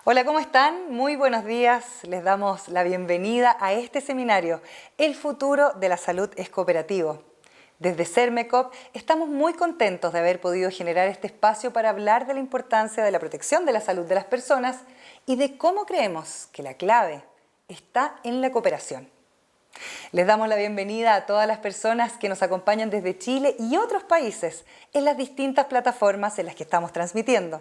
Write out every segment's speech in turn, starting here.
Hola, ¿cómo están? Muy buenos días. Les damos la bienvenida a este seminario, El futuro de la salud es cooperativo. Desde Sermecop estamos muy contentos de haber podido generar este espacio para hablar de la importancia de la protección de la salud de las personas y de cómo creemos que la clave está en la cooperación. Les damos la bienvenida a todas las personas que nos acompañan desde Chile y otros países en las distintas plataformas en las que estamos transmitiendo.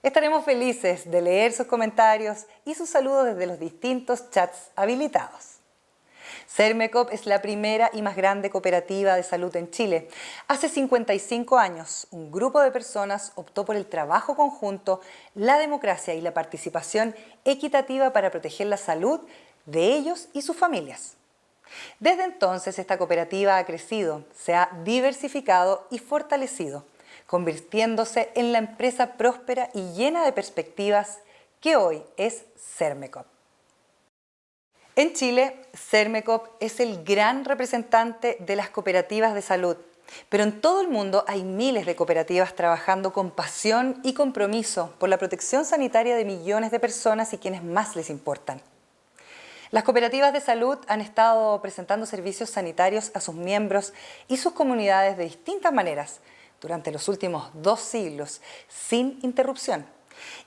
Estaremos felices de leer sus comentarios y sus saludos desde los distintos chats habilitados. Sermecop es la primera y más grande cooperativa de salud en Chile. Hace 55 años, un grupo de personas optó por el trabajo conjunto, la democracia y la participación equitativa para proteger la salud de ellos y sus familias. Desde entonces, esta cooperativa ha crecido, se ha diversificado y fortalecido, convirtiéndose en la empresa próspera y llena de perspectivas que hoy es Sermecop. En Chile, Sermecop es el gran representante de las cooperativas de salud, pero en todo el mundo hay miles de cooperativas trabajando con pasión y compromiso por la protección sanitaria de millones de personas y quienes más les importan. Las cooperativas de salud han estado presentando servicios sanitarios a sus miembros y sus comunidades de distintas maneras durante los últimos 2 siglos, sin interrupción,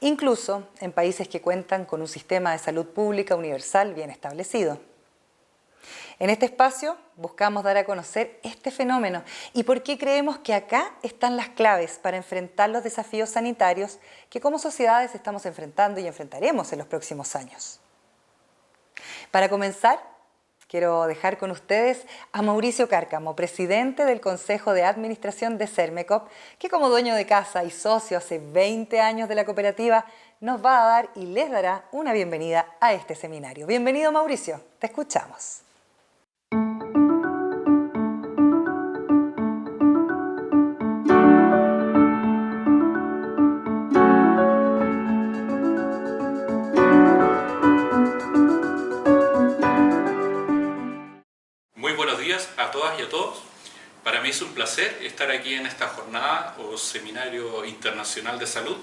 incluso en países que cuentan con un sistema de salud pública universal bien establecido. En este espacio buscamos dar a conocer este fenómeno y por qué creemos que acá están las claves para enfrentar los desafíos sanitarios que como sociedades estamos enfrentando y enfrentaremos en los próximos años. Para comenzar, quiero dejar con ustedes a Mauricio Cárcamo, presidente del Consejo de Administración de Sermecop, que como dueño de casa y socio hace 20 años de la cooperativa, nos va a dar y les dará una bienvenida a este seminario. Bienvenido, Mauricio, te escuchamos. Muy buenos días a todas y a todos. Para mí es un placer estar aquí en esta jornada o seminario internacional de salud.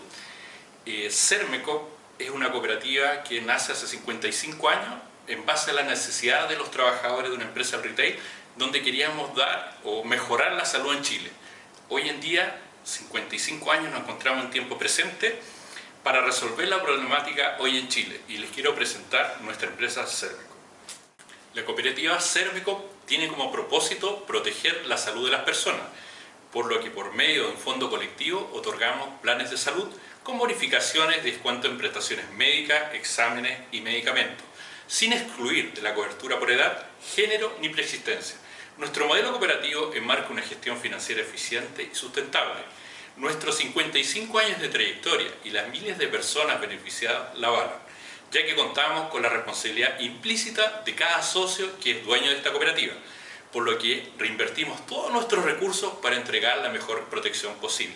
Sermecop es una cooperativa que nace hace 55 años en base a la necesidad de los trabajadores de una empresa retail donde queríamos dar o mejorar la salud en Chile. Hoy en día, 55 años, nos encontramos en tiempo presente para resolver la problemática hoy en Chile y les quiero presentar nuestra empresa Sermecop. La cooperativa Sermecop tiene como propósito proteger la salud de las personas, por lo que por medio de un fondo colectivo otorgamos planes de salud con bonificaciones de descuento en prestaciones médicas, exámenes y medicamentos, sin excluir de la cobertura por edad, género ni preexistencia. Nuestro modelo cooperativo enmarca una gestión financiera eficiente y sustentable. Nuestros 55 años de trayectoria y las miles de personas beneficiadas la avalan, ya que contamos con la responsabilidad implícita de cada socio que es dueño de esta cooperativa, por lo que reinvertimos todos nuestros recursos para entregar la mejor protección posible.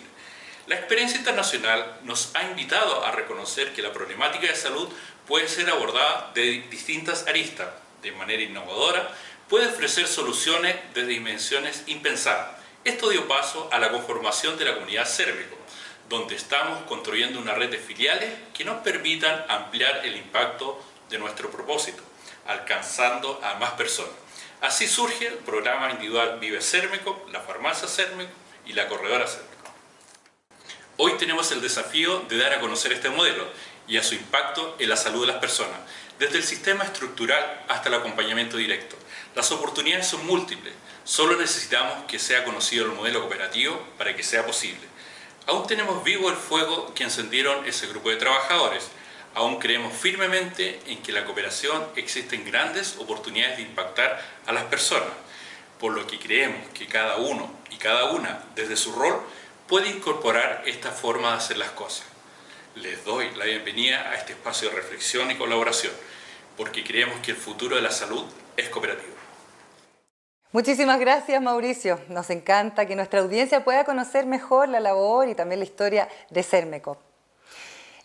La experiencia internacional nos ha invitado a reconocer que la problemática de salud puede ser abordada de distintas aristas, de manera innovadora, puede ofrecer soluciones de dimensiones impensadas. Esto dio paso a la conformación de la comunidad Sermecop, donde estamos construyendo una red de filiales que nos permitan ampliar el impacto de nuestro propósito, alcanzando a más personas. Así surge el programa individual Vive Sermecop, la farmacia Sermecop y la corredora Sermecop. Hoy tenemos el desafío de dar a conocer este modelo y a su impacto en la salud de las personas, desde el sistema estructural hasta el acompañamiento directo. Las oportunidades son múltiples, solo necesitamos que sea conocido el modelo cooperativo para que sea posible. Aún tenemos vivo el fuego que encendieron ese grupo de trabajadores. Aún creemos firmemente en que la cooperación existen grandes oportunidades de impactar a las personas, por lo que creemos que cada uno y cada una, desde su rol, puede incorporar esta forma de hacer las cosas. Les doy la bienvenida a este espacio de reflexión y colaboración, porque creemos que el futuro de la salud es cooperativo. Muchísimas gracias, Mauricio. Nos encanta que nuestra audiencia pueda conocer mejor la labor y también la historia de Sermecop.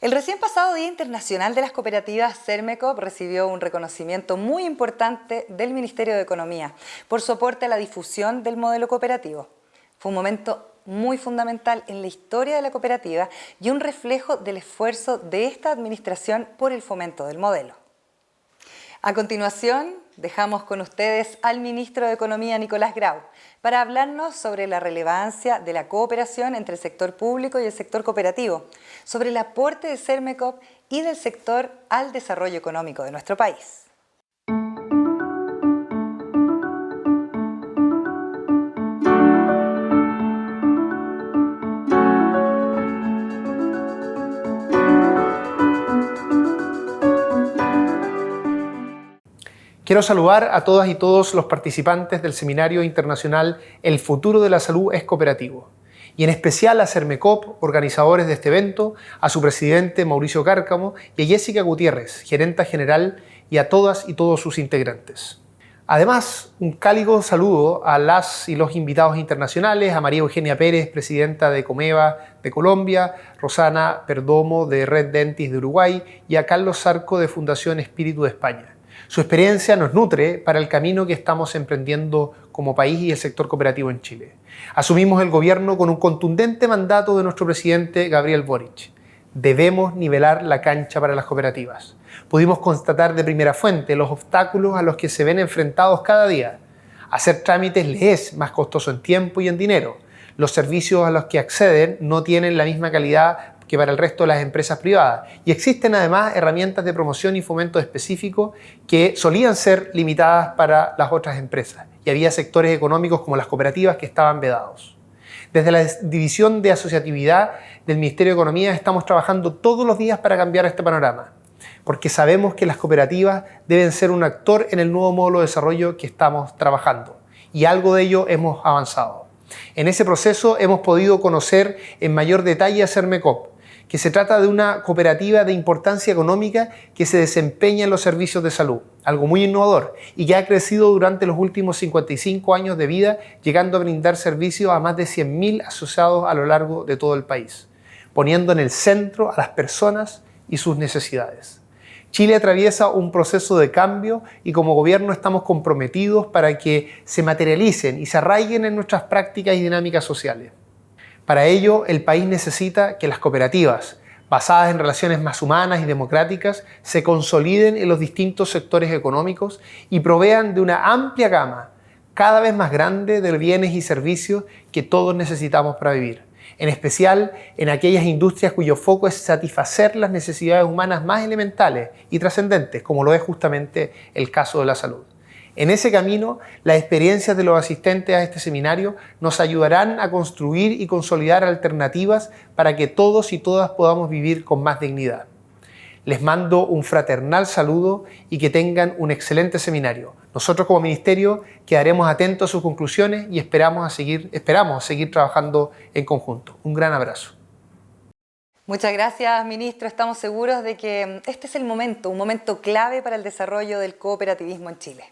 El recién pasado Día Internacional de las Cooperativas, Sermecop recibió un reconocimiento muy importante del Ministerio de Economía por su aporte a la difusión del modelo cooperativo. Fue un momento muy fundamental en la historia de la cooperativa y un reflejo del esfuerzo de esta administración por el fomento del modelo. A continuación, dejamos con ustedes al ministro de Economía, Nicolás Grau, para hablarnos sobre la relevancia de la cooperación entre el sector público y el sector cooperativo, sobre el aporte de Sermecop y del sector al desarrollo económico de nuestro país. Quiero saludar a todas y todos los participantes del Seminario Internacional El Futuro de la Salud es Cooperativo, y en especial a Sermecop, organizadores de este evento, a su presidente Mauricio Cárcamo y a Jessica Gutiérrez, gerenta general, y a todas y todos sus integrantes. Además, un cálido saludo a las y los invitados internacionales, a María Eugenia Pérez, presidenta de Comeva de Colombia, Rosana Perdomo de Red Dentis de Uruguay y a Carlos Zarco de Fundación Espíritu de España. Su experiencia nos nutre para el camino que estamos emprendiendo como país y el sector cooperativo en Chile. Asumimos el gobierno con un contundente mandato de nuestro presidente Gabriel Boric. Debemos nivelar la cancha para las cooperativas. Pudimos constatar de primera fuente los obstáculos a los que se ven enfrentados cada día. Hacer trámites les es más costoso en tiempo y en dinero. Los servicios a los que acceden no tienen la misma calidad que para el resto de las empresas privadas. Y existen además herramientas de promoción y fomento específico que solían ser limitadas para las otras empresas. Y había sectores económicos como las cooperativas que estaban vedados. Desde la División de Asociatividad del Ministerio de Economía estamos trabajando todos los días para cambiar este panorama, porque sabemos que las cooperativas deben ser un actor en el nuevo módulo de desarrollo que estamos trabajando. Y algo de ello hemos avanzado. En ese proceso hemos podido conocer en mayor detalle a Sermecop, que se trata de una cooperativa de importancia económica que se desempeña en los servicios de salud, algo muy innovador y que ha crecido durante los últimos 55 años de vida, llegando a brindar servicios a más de 100.000 asociados a lo largo de todo el país, poniendo en el centro a las personas y sus necesidades. Chile atraviesa un proceso de cambio y como gobierno estamos comprometidos para que se materialicen y se arraiguen en nuestras prácticas y dinámicas sociales. Para ello, el país necesita que las cooperativas, basadas en relaciones más humanas y democráticas, se consoliden en los distintos sectores económicos y provean de una amplia gama, cada vez más grande, de bienes y servicios que todos necesitamos para vivir. En especial en aquellas industrias cuyo foco es satisfacer las necesidades humanas más elementales y trascendentes, como lo es justamente el caso de la salud. En ese camino, las experiencias de los asistentes a este seminario nos ayudarán a construir y consolidar alternativas para que todos y todas podamos vivir con más dignidad. Les mando un fraternal saludo y que tengan un excelente seminario. Nosotros como Ministerio quedaremos atentos a sus conclusiones y esperamos seguir trabajando en conjunto. Un gran abrazo. Muchas gracias, ministro. Estamos seguros de que este es el momento, un momento clave para el desarrollo del cooperativismo en Chile.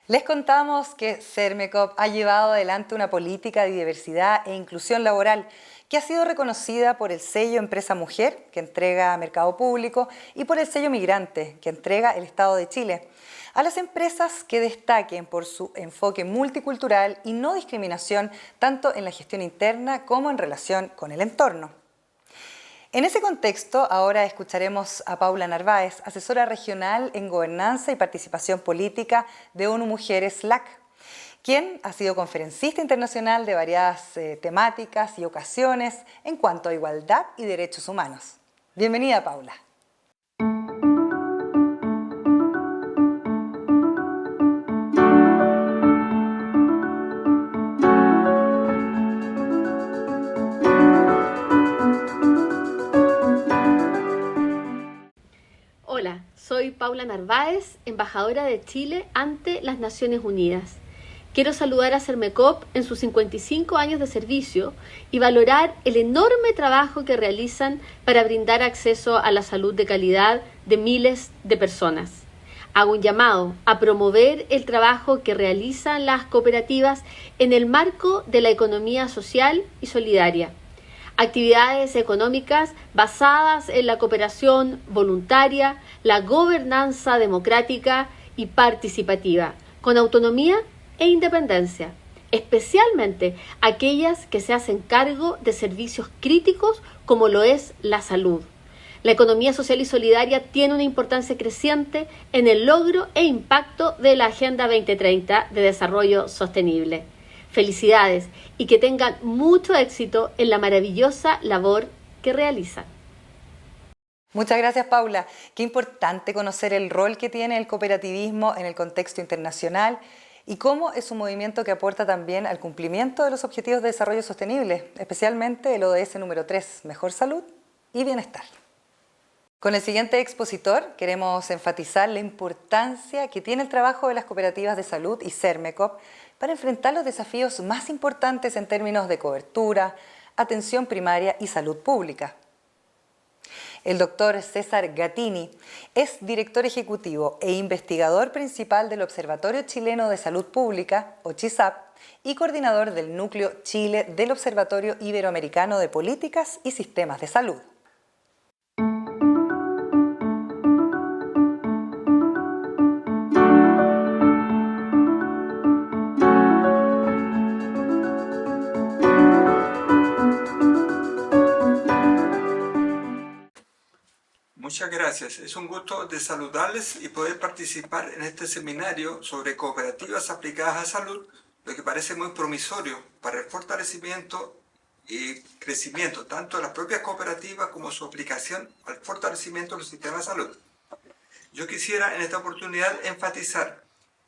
Les contamos que Sermecop ha llevado adelante una política de diversidad e inclusión laboral que ha sido reconocida por el sello Empresa Mujer, que entrega Mercado Público, y por el sello Migrante, que entrega el Estado de Chile, a las empresas que destaquen por su enfoque multicultural y no discriminación tanto en la gestión interna como en relación con el entorno. En ese contexto, ahora escucharemos a Paula Narváez, asesora regional en Gobernanza y Participación Política de ONU Mujeres LAC, quien ha sido conferencista internacional de variadas temáticas y ocasiones en cuanto a igualdad y derechos humanos. Bienvenida, Paula. Hola, soy Paula Narváez, embajadora de Chile ante las Naciones Unidas. Quiero saludar a Sermecop en sus 55 años de servicio y valorar el enorme trabajo que realizan para brindar acceso a la salud de calidad de miles de personas. Hago un llamado a promover el trabajo que realizan las cooperativas en el marco de la economía social y solidaria. Actividades económicas basadas en la cooperación voluntaria, la gobernanza democrática y participativa, con autonomía e independencia. especialmente aquellas que se hacen cargo de servicios críticos como lo es la salud. La economía social y solidaria tiene una importancia creciente en el logro e impacto de la Agenda 2030 de Desarrollo Sostenible. Felicidades y que tengan mucho éxito en la maravillosa labor que realizan. Muchas gracias, Paula. Qué importante conocer el rol que tiene el cooperativismo en el contexto internacional y cómo es un movimiento que aporta también al cumplimiento de los Objetivos de Desarrollo Sostenible, especialmente el ODS número 3, Mejor Salud y Bienestar. Con el siguiente expositor queremos enfatizar la importancia que tiene el trabajo de las cooperativas de salud y Sermecop para enfrentar los desafíos más importantes en términos de cobertura, atención primaria y salud pública. El doctor César Gattini es director ejecutivo e investigador principal del Observatorio Chileno de Salud Pública, OCHISAP, y coordinador del Núcleo Chile del Observatorio Iberoamericano de Políticas y Sistemas de Salud. Muchas gracias. Es un gusto de saludarles y poder participar en este seminario sobre cooperativas aplicadas a salud, lo que parece muy promisorio para el fortalecimiento y crecimiento tanto de las propias cooperativas como su aplicación al fortalecimiento de los sistemas de salud. Yo quisiera en esta oportunidad enfatizar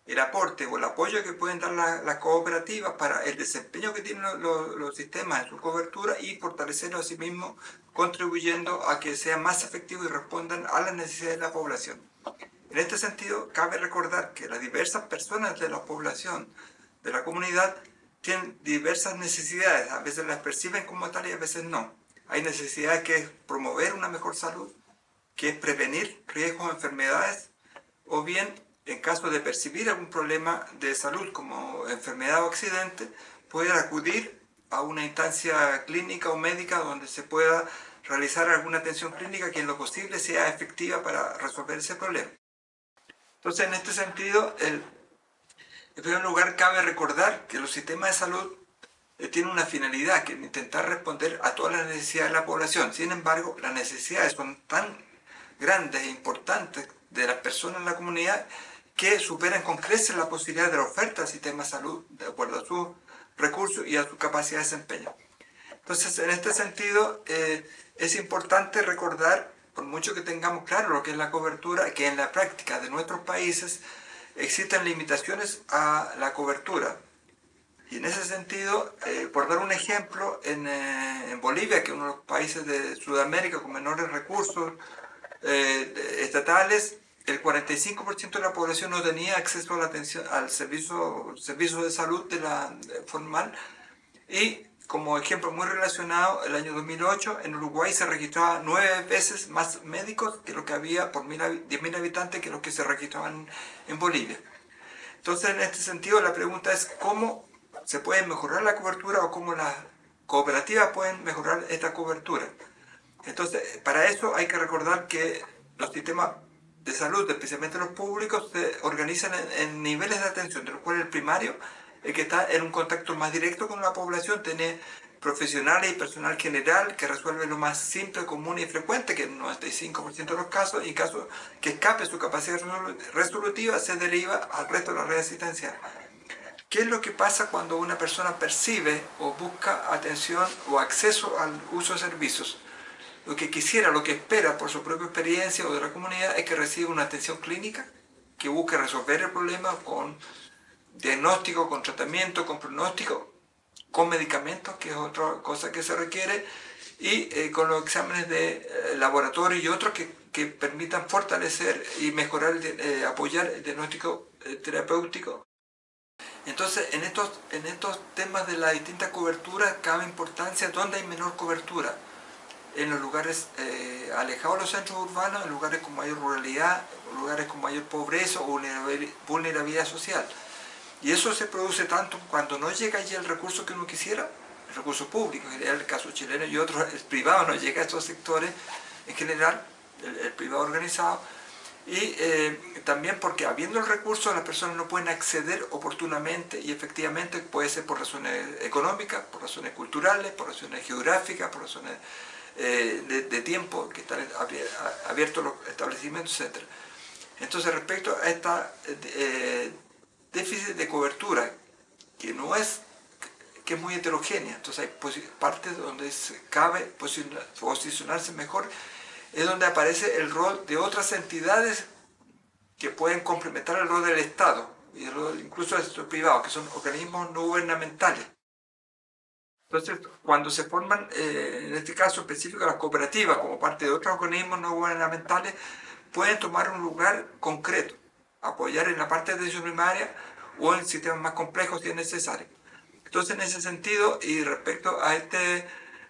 el aporte o el apoyo que pueden dar las cooperativas para el desempeño que tienen los sistemas en su cobertura y fortalecerlo a sí mismos, contribuyendo a que sean más efectivos y respondan a las necesidades de la población. En este sentido, cabe recordar que las diversas personas de la población, de la comunidad, tienen diversas necesidades. A veces las perciben como tal y a veces no. Hay necesidades que es promover una mejor salud, que es prevenir riesgos de enfermedades, o bien, en caso de percibir algún problema de salud como enfermedad o accidente, poder acudir a una instancia clínica o médica donde se pueda realizar alguna atención clínica que en lo posible sea efectiva para resolver ese problema. Entonces, en este sentido, en primer lugar, cabe recordar que los sistemas de salud tienen una finalidad, que es intentar responder a todas las necesidades de la población. Sin embargo, las necesidades son tan grandes e importantes de las personas en la comunidad que superan con creces la posibilidad de la oferta del sistema de salud de acuerdo a sus recursos y a su capacidad de desempeño. Entonces, en este sentido, es importante recordar, por mucho que tengamos claro lo que es la cobertura, que en la práctica de nuestros países existen limitaciones a la cobertura. Y en ese sentido, por dar un ejemplo, en Bolivia, que es uno de los países de Sudamérica con menores recursos estatales, el 45% de la población no tenía acceso a la atención, al servicio de salud formal. Y como ejemplo muy relacionado, el año 2008 en Uruguay se registraban 9 veces más médicos que lo que había por 10.000 habitantes que los que se registraban en Bolivia. Entonces, en este sentido, la pregunta es cómo se puede mejorar la cobertura o cómo las cooperativas pueden mejorar esta cobertura. Entonces, para eso hay que recordar que los sistemas de salud, especialmente los públicos, se organizan en niveles de atención, de los cuales el primario, el que está en un contacto más directo con la población, tiene profesionales y personal general que resuelve lo más simple, común y frecuente, que en el 95% de los casos, y en caso que escape su capacidad resolutiva, se deriva al resto de la red asistencial. ¿Qué es lo que pasa cuando una persona percibe o busca atención o acceso al uso de servicios? Lo que quisiera, lo que espera por su propia experiencia o de la comunidad es que reciba una atención clínica que busque resolver el problema con diagnóstico, con tratamiento, con pronóstico, con medicamentos, que es otra cosa que se requiere, y con los exámenes de laboratorio y otros que permitan fortalecer y mejorar, apoyar el diagnóstico terapéutico. Entonces, en estos temas de la distinta cobertura, cabe importancia dónde hay menor cobertura. En los lugares alejados de los centros urbanos, en lugares con mayor ruralidad, lugares con mayor pobreza o vulnerabilidad social. Y eso se produce tanto cuando no llega allí el recurso que uno quisiera, el recurso público, en general el caso chileno y otros, el privado no llega a estos sectores, en general, el privado organizado, y también porque habiendo el recurso las personas no pueden acceder oportunamente y efectivamente, puede ser por razones económicas, por razones culturales, por razones geográficas, por razones de tiempo que están abiertos los establecimientos, etc. Entonces, respecto a esta déficit de cobertura, que es muy heterogénea, entonces hay partes donde cabe posicionarse mejor, es donde aparece el rol de otras entidades que pueden complementar el rol del Estado, y el rol incluso del sector privado, que son organismos no gubernamentales. Entonces, cuando se forman, en este caso específico, las cooperativas, como parte de otros organismos no gubernamentales, pueden tomar un lugar concreto, apoyar en la parte de atención primaria o en sistemas más complejos si es necesario. Entonces, en ese sentido, y respecto a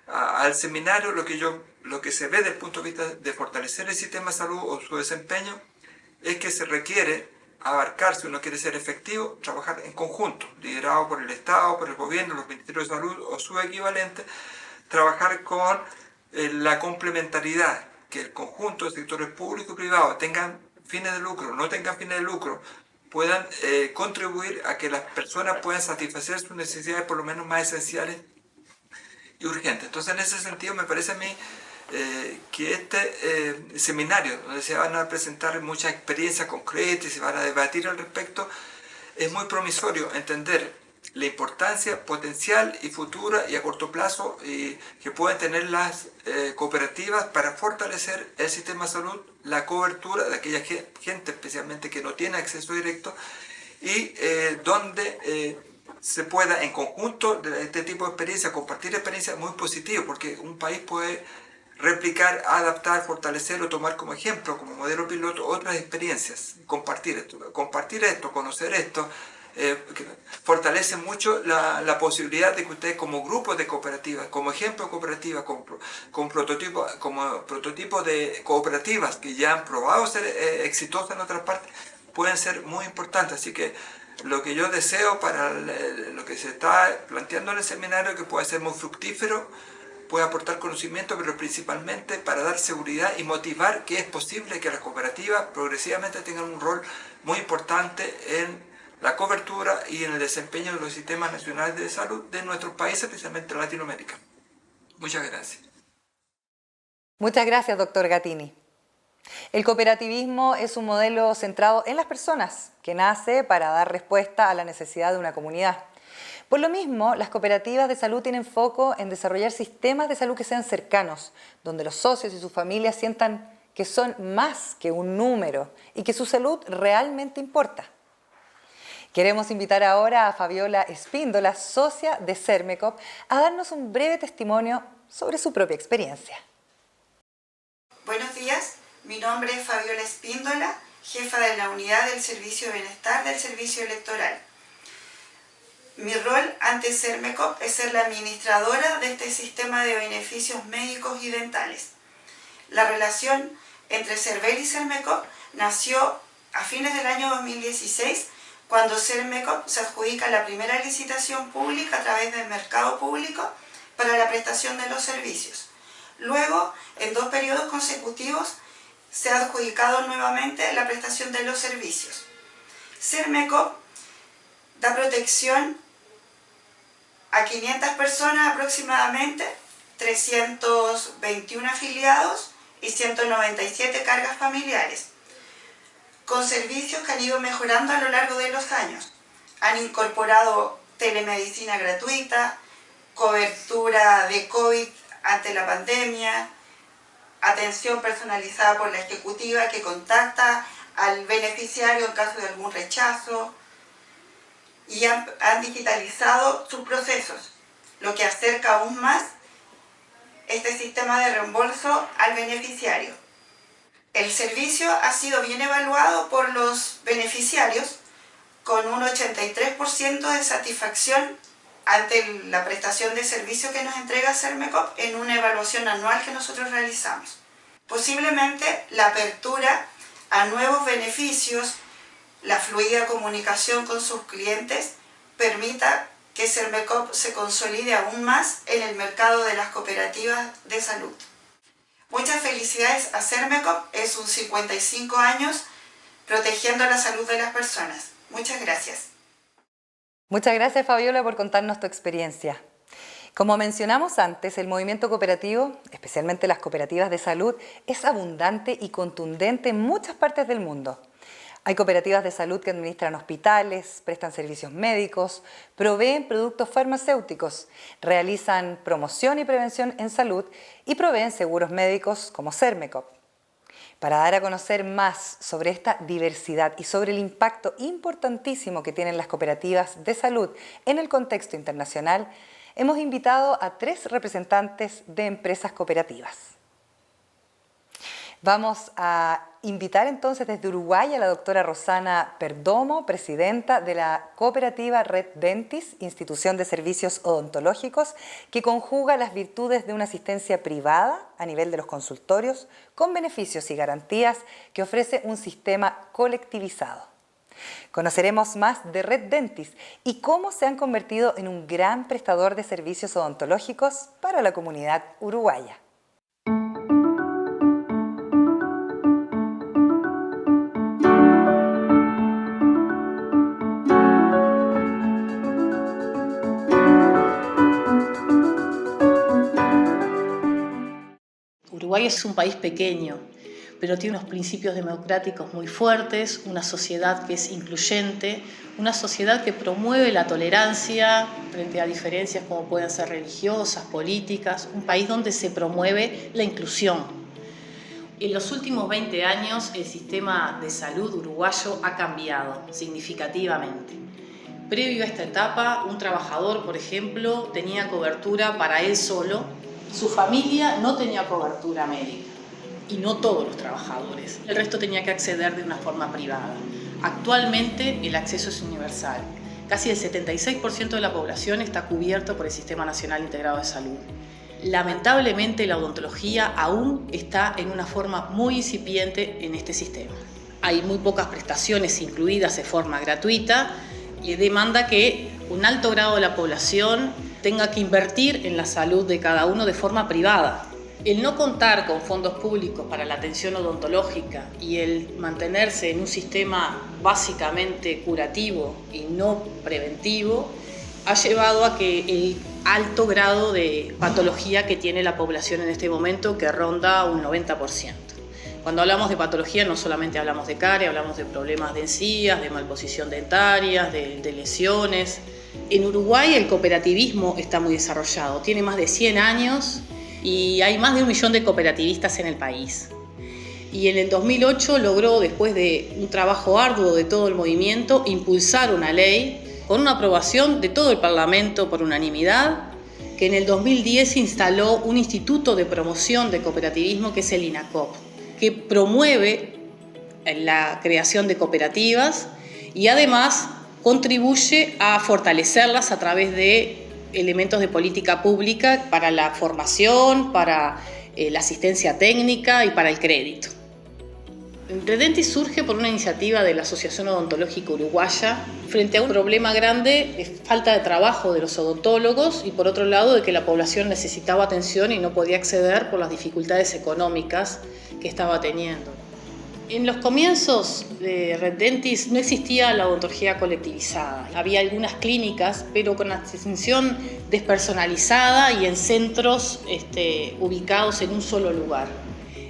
al seminario, lo que se ve desde el punto de vista de fortalecer el sistema de salud o su desempeño, es que se requiere abarcar, si uno quiere ser efectivo, trabajar en conjunto, liderado por el Estado, por el gobierno, los ministerios de salud o su equivalente, trabajar con la complementariedad, que el conjunto de sectores públicos y privados tengan fines de lucro, no tengan fines de lucro, puedan contribuir a que las personas puedan satisfacer sus necesidades por lo menos más esenciales y urgentes. Entonces, en ese sentido, me parece a mí que este seminario, donde se van a presentar muchas experiencias concretas y se van a debatir al respecto, es muy promisorio entender la importancia potencial y futura y a corto plazo que pueden tener las cooperativas para fortalecer el sistema de salud, la cobertura de aquella gente especialmente que no tiene acceso directo y donde se pueda en conjunto de este tipo de experiencias, compartir experiencias muy positivas, porque un país puede replicar, adaptar, fortalecer o tomar como ejemplo, como modelo piloto, otras experiencias, compartir esto, conocer esto, fortalece mucho la posibilidad de que ustedes como grupos de cooperativas, como ejemplo de cooperativas, como prototipo de cooperativas que ya han probado ser exitosas en otras partes, pueden ser muy importantes. Así que lo que yo deseo para lo que se está planteando en el seminario, que pueda ser muy fructífero, puede aportar conocimiento, pero principalmente para dar seguridad y motivar que es posible que las cooperativas progresivamente tengan un rol muy importante en la cobertura y en el desempeño de los sistemas nacionales de salud de nuestros países, especialmente en Latinoamérica. Muchas gracias. Muchas gracias, doctor Gatini. El cooperativismo es un modelo centrado en las personas que nace para dar respuesta a la necesidad de una comunidad. Por lo mismo, las cooperativas de salud tienen foco en desarrollar sistemas de salud que sean cercanos, donde los socios y sus familias sientan que son más que un número y que su salud realmente importa. Queremos invitar ahora a Fabiola Espíndola, socia de Sermecop, a darnos un breve testimonio sobre su propia experiencia. Buenos días, mi nombre es Fabiola Espíndola, jefa de la unidad del Servicio de Bienestar del Servicio Electoral. Mi rol ante Sermecop es ser la administradora de este sistema de beneficios médicos y dentales. La relación entre Servel y Sermecop nació a fines del año 2016, cuando Sermecop se adjudica la primera licitación pública a través del mercado público para la prestación de los servicios. Luego, en 2 periodos consecutivos, se ha adjudicado nuevamente la prestación de los servicios. Sermecop da protección a 500 personas aproximadamente, 321 afiliados y 197 cargas familiares, con servicios que han ido mejorando a lo largo de los años. Han incorporado telemedicina gratuita, cobertura de COVID ante la pandemia, atención personalizada por la ejecutiva que contacta al beneficiario en caso de algún rechazo, y han digitalizado sus procesos, lo que acerca aún más este sistema de reembolso al beneficiario. El servicio ha sido bien evaluado por los beneficiarios, con un 83% de satisfacción ante la prestación de servicio que nos entrega Sermecop en una evaluación anual que nosotros realizamos. Posiblemente la apertura a nuevos beneficios, la fluida comunicación con sus clientes, permita que Sermecop se consolide aún más en el mercado de las cooperativas de salud. Muchas felicidades a Sermecop en sus 55 años protegiendo la salud de las personas. Muchas gracias. Muchas gracias, Fabiola, por contarnos tu experiencia. Como mencionamos antes, el movimiento cooperativo, especialmente las cooperativas de salud, es abundante y contundente en muchas partes del mundo. Hay cooperativas de salud que administran hospitales, prestan servicios médicos, proveen productos farmacéuticos, realizan promoción y prevención en salud y proveen seguros médicos como Sermecop. Para dar a conocer más sobre esta diversidad y sobre el impacto importantísimo que tienen las cooperativas de salud en el contexto internacional, hemos invitado a 3 representantes de empresas cooperativas. Vamos a invitar entonces desde Uruguay a la doctora Rosana Perdomo, presidenta de la cooperativa Red Dentis, institución de servicios odontológicos, que conjuga las virtudes de una asistencia privada a nivel de los consultorios con beneficios y garantías que ofrece un sistema colectivizado. Conoceremos más de Red Dentis y cómo se han convertido en un gran prestador de servicios odontológicos para la comunidad uruguaya. Uruguay es un país pequeño, pero tiene unos principios democráticos muy fuertes, una sociedad que es incluyente, una sociedad que promueve la tolerancia frente a diferencias como pueden ser religiosas, políticas, un país donde se promueve la inclusión. En los últimos 20 años el sistema de salud uruguayo ha cambiado significativamente. Previo a esta etapa, un trabajador, por ejemplo, tenía cobertura para él solo, su familia no tenía cobertura médica. Y no todos los trabajadores. El resto tenía que acceder de una forma privada. Actualmente el acceso es universal. Casi el 76% de la población está cubierto por el Sistema Nacional Integrado de Salud. Lamentablemente la odontología aún está en una forma muy incipiente en este sistema. Hay muy pocas prestaciones incluidas de forma gratuita y demanda que un alto grado de la población tenga que invertir en la salud de cada uno de forma privada. El no contar con fondos públicos para la atención odontológica y el mantenerse en un sistema básicamente curativo y no preventivo ha llevado a que el alto grado de patología que tiene la población en este momento, que ronda un 90%. Cuando hablamos de patología no solamente hablamos de caries, hablamos de problemas de encías, de malposición dentaria, de lesiones. En Uruguay el cooperativismo está muy desarrollado, tiene más de 100 años y hay más de 1 millón de cooperativistas en el país. Y en el 2008 logró, después de un trabajo arduo de todo el movimiento, impulsar una ley con una aprobación de todo el Parlamento por unanimidad, que en el 2010 instaló un instituto de promoción de cooperativismo que es el INACOP, que promueve la creación de cooperativas y además contribuye a fortalecerlas a través de elementos de política pública para la formación, para la asistencia técnica y para el crédito. Red Dentis surge por una iniciativa de la Asociación Odontológica Uruguaya frente a un problema grande de falta de trabajo de los odontólogos y por otro lado de que la población necesitaba atención y no podía acceder por las dificultades económicas que estaba teniendo. En los comienzos de Red Dentis no existía la odontología colectivizada. Había algunas clínicas, pero con atención despersonalizada y en centros ubicados en un solo lugar.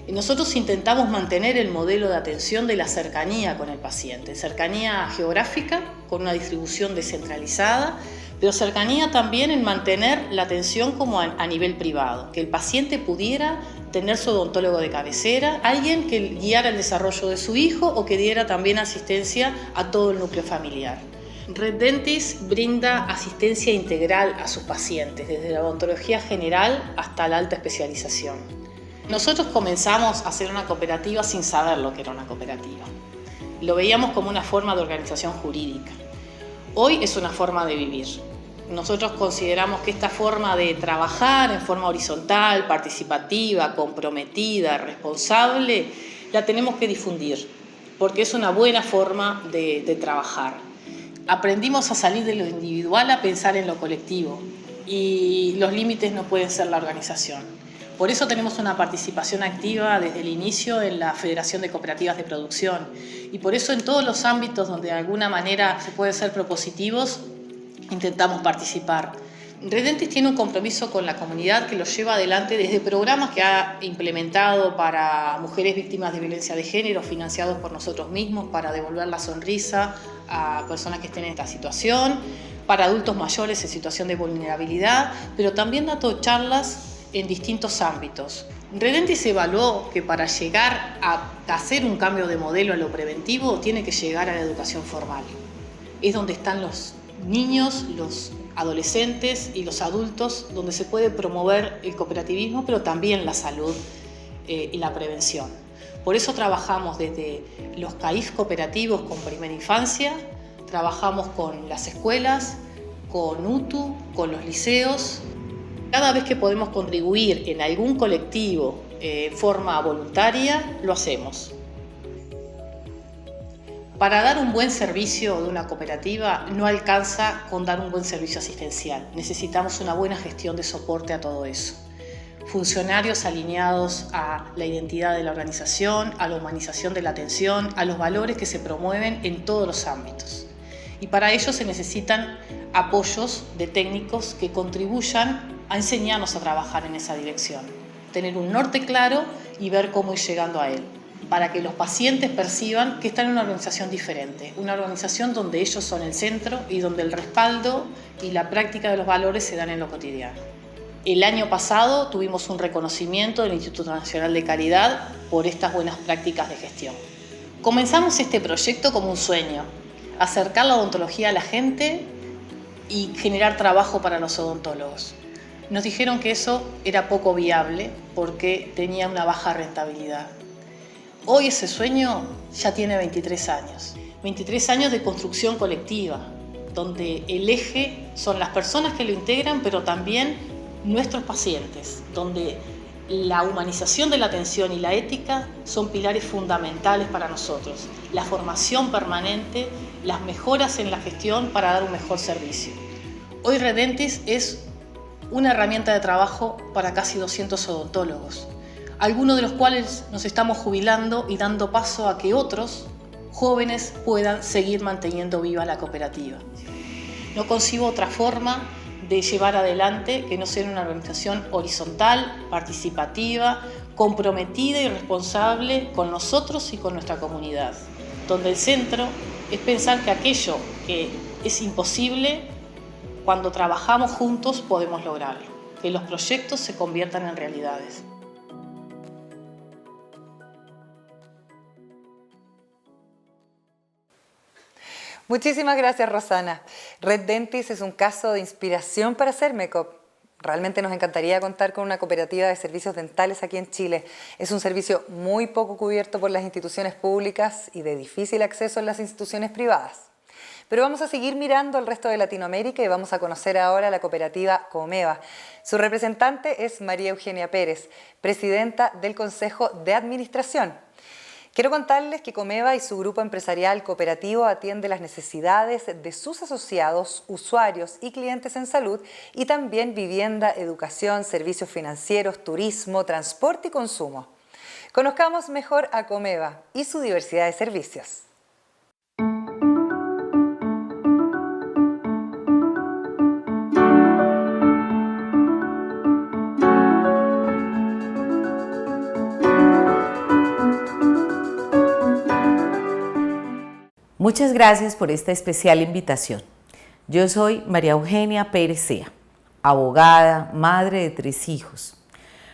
Y nosotros intentamos mantener el modelo de atención de la cercanía con el paciente, cercanía geográfica con una distribución descentralizada, pero cercanía también en mantener la atención como a nivel privado, que el paciente pudiera tener su odontólogo de cabecera, alguien que guiara el desarrollo de su hijo o que diera también asistencia a todo el núcleo familiar. Red Dentis brinda asistencia integral a sus pacientes, desde la odontología general hasta la alta especialización. Nosotros comenzamos a hacer una cooperativa sin saber lo que era una cooperativa. Lo veíamos como una forma de organización jurídica. Hoy es una forma de vivir. Nosotros consideramos que esta forma de trabajar en forma horizontal, participativa, comprometida, responsable, la tenemos que difundir, porque es una buena forma de trabajar. Aprendimos a salir de lo individual a pensar en lo colectivo y los límites no pueden ser la organización. Por eso tenemos una participación activa desde el inicio en la Federación de Cooperativas de Producción y por eso en todos los ámbitos donde de alguna manera se puede ser propositivos, intentamos participar. Reddentis tiene un compromiso con la comunidad que lo lleva adelante desde programas que ha implementado para mujeres víctimas de violencia de género, financiados por nosotros mismos para devolver la sonrisa a personas que estén en esta situación, para adultos mayores en situación de vulnerabilidad, pero también dando charlas en distintos ámbitos. Reddentis evaluó que para llegar a hacer un cambio de modelo a lo preventivo tiene que llegar a la educación formal. Es donde están los niños, los adolescentes y los adultos, donde se puede promover el cooperativismo, pero también la salud y la prevención. Por eso trabajamos desde los CAIF cooperativos con primera infancia, trabajamos con las escuelas, con UTU, con los liceos. Cada vez que podemos contribuir en algún colectivo en forma voluntaria, lo hacemos. Para dar un buen servicio de una cooperativa no alcanza con dar un buen servicio asistencial. Necesitamos una buena gestión de soporte a todo eso. Funcionarios alineados a la identidad de la organización, a la humanización de la atención, a los valores que se promueven en todos los ámbitos. Y para ello se necesitan apoyos de técnicos que contribuyan a enseñarnos a trabajar en esa dirección. Tener un norte claro y ver cómo ir llegando a él, para que los pacientes perciban que están en una organización diferente, una organización donde ellos son el centro y donde el respaldo y la práctica de los valores se dan en lo cotidiano. El año pasado tuvimos un reconocimiento del Instituto Nacional de Caridad por estas buenas prácticas de gestión. Comenzamos este proyecto como un sueño, acercar la odontología a la gente y generar trabajo para los odontólogos. Nos dijeron que eso era poco viable porque tenía una baja rentabilidad. Hoy ese sueño ya tiene 23 años. 23 años de construcción colectiva, donde el eje son las personas que lo integran, pero también nuestros pacientes, donde la humanización de la atención y la ética son pilares fundamentales para nosotros. La formación permanente, las mejoras en la gestión para dar un mejor servicio. Hoy Reddentis es una herramienta de trabajo para casi 200 odontólogos, algunos de los cuales nos estamos jubilando y dando paso a que otros jóvenes puedan seguir manteniendo viva la cooperativa. No concibo otra forma de llevar adelante que no sea una organización horizontal, participativa, comprometida y responsable con nosotros y con nuestra comunidad, donde el centro es pensar que aquello que es imposible, cuando trabajamos juntos podemos lograrlo, que los proyectos se conviertan en realidades. Muchísimas gracias, Rosana. Reddentis es un caso de inspiración para Sermecop. Realmente nos encantaría contar con una cooperativa de servicios dentales aquí en Chile. Es un servicio muy poco cubierto por las instituciones públicas y de difícil acceso en las instituciones privadas. Pero vamos a seguir mirando al resto de Latinoamérica y vamos a conocer ahora la cooperativa Comeva. Su representante es María Eugenia Pérez, presidenta del Consejo de Administración. Quiero contarles que Comeva y su grupo empresarial cooperativo atiende las necesidades de sus asociados, usuarios y clientes en salud y también vivienda, educación, servicios financieros, turismo, transporte y consumo. Conozcamos mejor a Comeva y su diversidad de servicios. Muchas gracias por esta especial invitación. Yo soy María Eugenia Pérez Sea, abogada, madre de 3 hijos,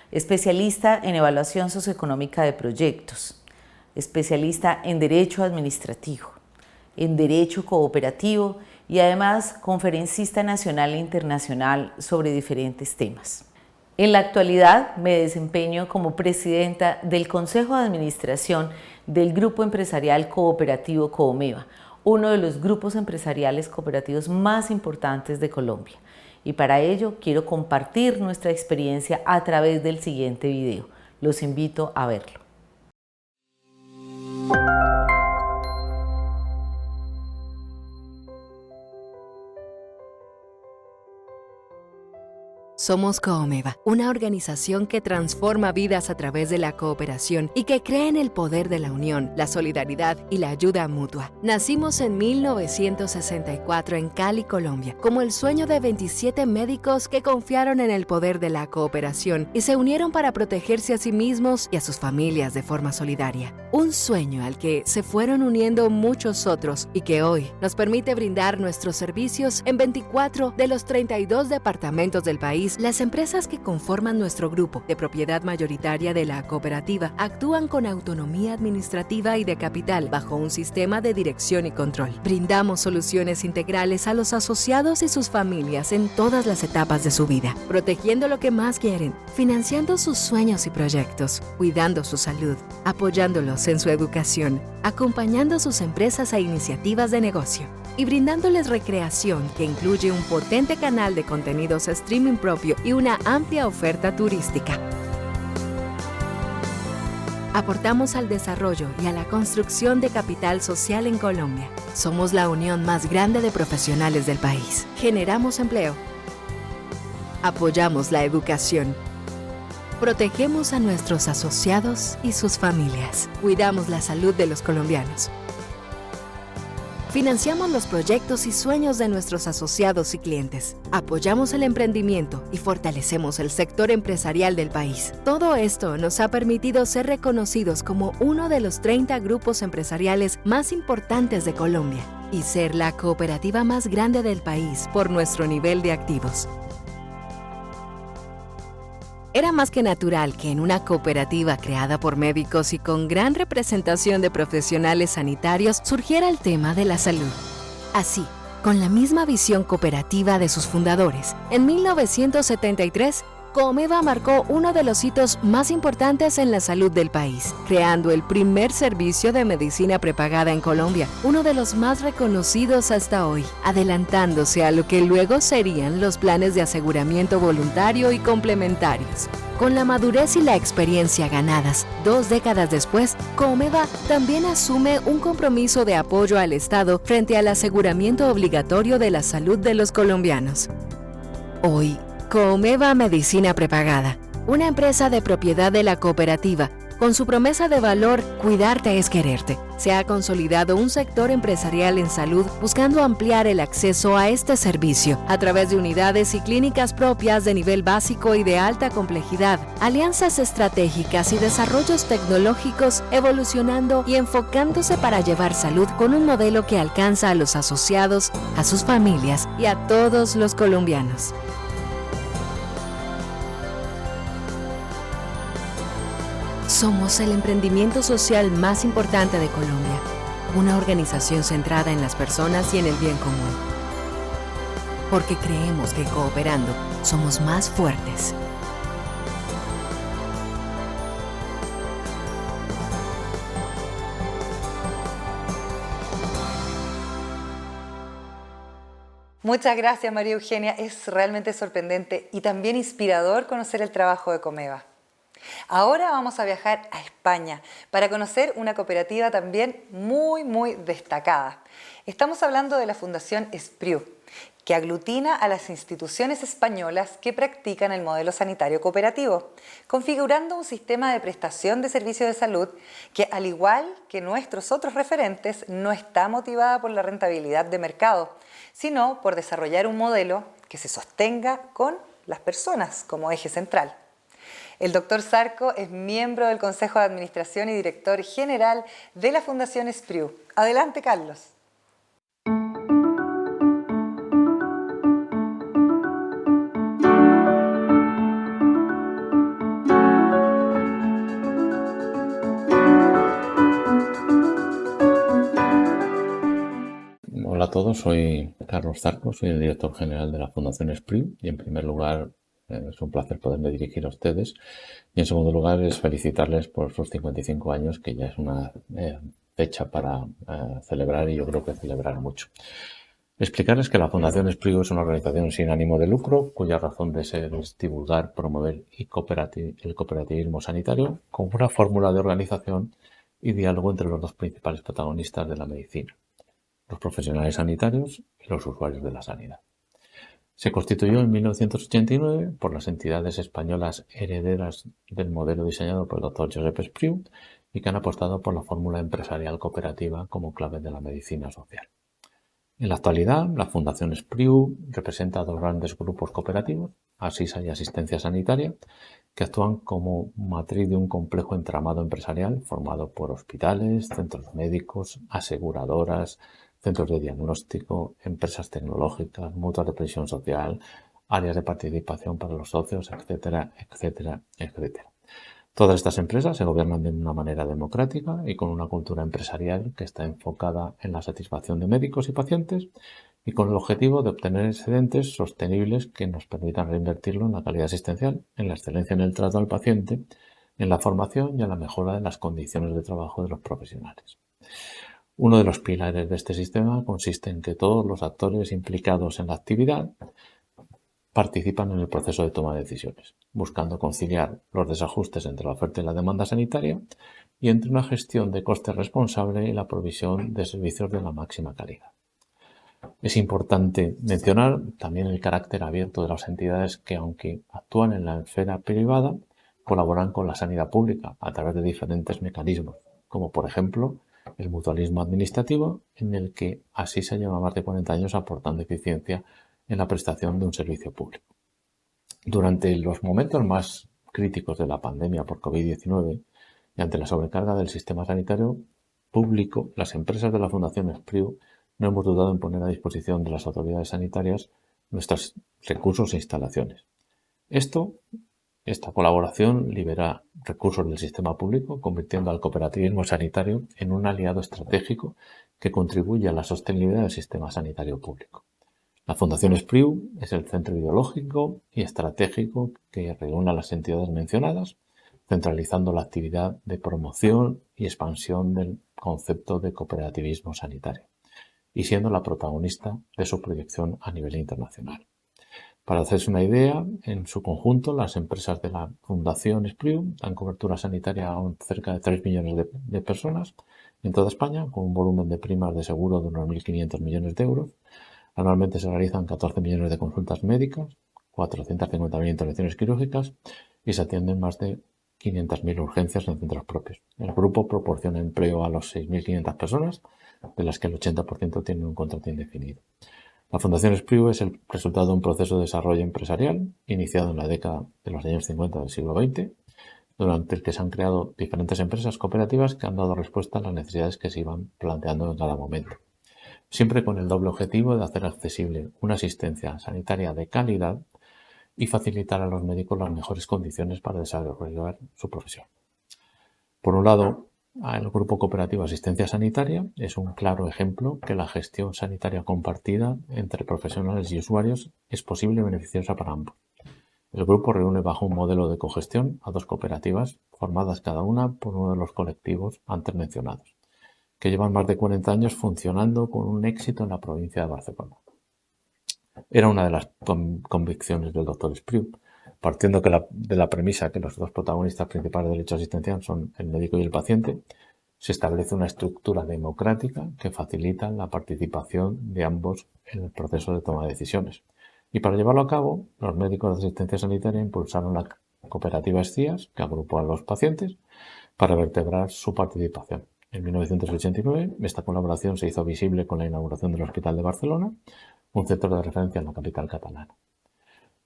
especialista en evaluación socioeconómica de proyectos, especialista en derecho administrativo, en derecho cooperativo y además conferencista nacional e internacional sobre diferentes temas. En la actualidad me desempeño como presidenta del Consejo de Administración del Grupo Empresarial Cooperativo Comeva, uno de los grupos empresariales cooperativos más importantes de Colombia. Y para ello quiero compartir nuestra experiencia a través del siguiente video. Los invito a verlo. Somos Coomeva, una organización que transforma vidas a través de la cooperación y que cree en el poder de la unión, la solidaridad y la ayuda mutua. Nacimos en 1964 en Cali, Colombia, como el sueño de 27 médicos que confiaron en el poder de la cooperación y se unieron para protegerse a sí mismos y a sus familias de forma solidaria. Un sueño al que se fueron uniendo muchos otros y que hoy nos permite brindar nuestros servicios en 24 de los 32 departamentos del país. Las empresas que conforman nuestro grupo de propiedad mayoritaria de la cooperativa actúan con autonomía administrativa y de capital bajo un sistema de dirección y control. Brindamos soluciones integrales a los asociados y sus familias en todas las etapas de su vida, protegiendo lo que más quieren, financiando sus sueños y proyectos, cuidando su salud, apoyándolos en su educación, acompañando sus empresas a iniciativas de negocio y brindándoles recreación que incluye un potente canal de contenidos streaming propio y una amplia oferta turística. Aportamos al desarrollo y a la construcción de capital social en Colombia. Somos la unión más grande de profesionales del país. Generamos empleo. Apoyamos la educación. Protegemos a nuestros asociados y sus familias. Cuidamos la salud de los colombianos. Financiamos los proyectos y sueños de nuestros asociados y clientes. Apoyamos el emprendimiento y fortalecemos el sector empresarial del país. Todo esto nos ha permitido ser reconocidos como uno de los 30 grupos empresariales más importantes de Colombia y ser la cooperativa más grande del país por nuestro nivel de activos. Era más que natural que en una cooperativa creada por médicos y con gran representación de profesionales sanitarios surgiera el tema de la salud. Así, con la misma visión cooperativa de sus fundadores, en 1973, Coomeva marcó uno de los hitos más importantes en la salud del país, creando el primer servicio de medicina prepagada en Colombia, uno de los más reconocidos hasta hoy, adelantándose a lo que luego serían los planes de aseguramiento voluntario y complementarios. Con la madurez y la experiencia ganadas 2 décadas después, Coomeva también asume un compromiso de apoyo al Estado frente al aseguramiento obligatorio de la salud de los colombianos. Hoy, Coomeva Medicina Prepagada, una empresa de propiedad de la cooperativa, con su promesa de valor "Cuidarte es quererte", se ha consolidado un sector empresarial en salud buscando ampliar el acceso a este servicio a través de unidades y clínicas propias de nivel básico y de alta complejidad, alianzas estratégicas y desarrollos tecnológicos evolucionando y enfocándose para llevar salud con un modelo que alcanza a los asociados, a sus familias y a todos los colombianos. Somos el emprendimiento social más importante de Colombia, una organización centrada en las personas y en el bien común. Porque creemos que cooperando somos más fuertes. Muchas gracias, María Eugenia. Es realmente sorprendente y también inspirador conocer el trabajo de Coomeva. Ahora vamos a viajar a España para conocer una cooperativa también muy destacada. Estamos hablando de la Fundación Espriu, que aglutina a las instituciones españolas que practican el modelo sanitario cooperativo, configurando un sistema de prestación de servicios de salud que, al igual que nuestros otros referentes, no está motivada por la rentabilidad de mercado, sino por desarrollar un modelo que se sostenga con las personas como eje central. El doctor Zarco es miembro del Consejo de Administración y director general de la Fundación Espriu. Adelante, Carlos. Hola a todos, soy Carlos Zarco, soy el director general de la Fundación Espriu y en primer lugar es un placer poderme dirigir a ustedes y en segundo lugar es felicitarles por sus 55 años, que ya es una fecha para celebrar y yo creo que celebrar mucho. Explicarles que la Fundación Espriu es una organización sin ánimo de lucro cuya razón de ser es divulgar, promover el cooperativismo sanitario como una fórmula de organización y diálogo entre los dos principales protagonistas de la medicina: los profesionales sanitarios y los usuarios de la sanidad. Se constituyó en 1989 por las entidades españolas herederas del modelo diseñado por el Dr. Josep Espriu y que han apostado por la fórmula empresarial cooperativa como clave de la medicina social. En la actualidad, la Fundación Espriu representa a dos grandes grupos cooperativos, Asisa y Asistencia Sanitaria, que actúan como matriz de un complejo entramado empresarial formado por hospitales, centros médicos, aseguradoras, centros de diagnóstico, empresas tecnológicas, mutuas de previsión social, áreas de participación para los socios, etcétera, etcétera, etcétera. Todas estas empresas se gobiernan de una manera democrática y con una cultura empresarial que está enfocada en la satisfacción de médicos y pacientes y con el objetivo de obtener excedentes sostenibles que nos permitan reinvertirlo en la calidad asistencial, en la excelencia en el trato al paciente, en la formación y en la mejora de las condiciones de trabajo de los profesionales. Uno de los pilares de este sistema consiste en que todos los actores implicados en la actividad participan en el proceso de toma de decisiones, buscando conciliar los desajustes entre la oferta y la demanda sanitaria y entre una gestión de coste responsable y la provisión de servicios de la máxima calidad. Es importante mencionar también el carácter abierto de las entidades que, aunque actúan en la esfera privada, colaboran con la sanidad pública a través de diferentes mecanismos, como por ejemplo el mutualismo administrativo, en el que Asisa lleva más de 40 años aportando eficiencia en la prestación de un servicio público. Durante los momentos más críticos de la pandemia por COVID-19 y ante la sobrecarga del sistema sanitario público, las empresas de la Fundación Espriu no hemos dudado en poner a disposición de las autoridades sanitarias nuestros recursos e instalaciones. Esta colaboración libera recursos del sistema público, convirtiendo al cooperativismo sanitario en un aliado estratégico que contribuye a la sostenibilidad del sistema sanitario público. La Fundación Espriu es el centro ideológico y estratégico que reúne a las entidades mencionadas, centralizando la actividad de promoción y expansión del concepto de cooperativismo sanitario y siendo la protagonista de su proyección a nivel internacional. Para hacerse una idea, en su conjunto, las empresas de la Fundación Espriu dan cobertura sanitaria a cerca de 3 millones de personas en toda España, con un volumen de primas de seguro de unos 1.500 millones de euros. Anualmente se realizan 14 millones de consultas médicas, 450.000 intervenciones quirúrgicas y se atienden más de 500.000 urgencias en centros propios. El grupo proporciona empleo a las 6.500 personas, de las que el 80% tienen un contrato indefinido. La Fundación Espriu es el resultado de un proceso de desarrollo empresarial iniciado en la década de los años 50 del siglo XX, durante el que se han creado diferentes empresas cooperativas que han dado respuesta a las necesidades que se iban planteando en cada momento, siempre con el doble objetivo de hacer accesible una asistencia sanitaria de calidad y facilitar a los médicos las mejores condiciones para desarrollar su profesión. Por un lado, el Grupo Cooperativo Asistencia Sanitaria es un claro ejemplo que la gestión sanitaria compartida entre profesionales y usuarios es posible y beneficiosa para ambos. El grupo reúne bajo un modelo de cogestión a dos cooperativas, formadas cada una por uno de los colectivos antes mencionados, que llevan más de 40 años funcionando con un éxito en la provincia de Barcelona. Era una de las convicciones del Dr. Espriu, partiendo de la premisa que los dos protagonistas principales del hecho asistencial son el médico y el paciente, se establece una estructura democrática que facilita la participación de ambos en el proceso de toma de decisiones. Y para llevarlo a cabo, los médicos de asistencia sanitaria impulsaron la cooperativa SCIAS, que agrupó a los pacientes, para vertebrar su participación. En 1989, esta colaboración se hizo visible con la inauguración del Hospital de Barcelona, un centro de referencia en la capital catalana.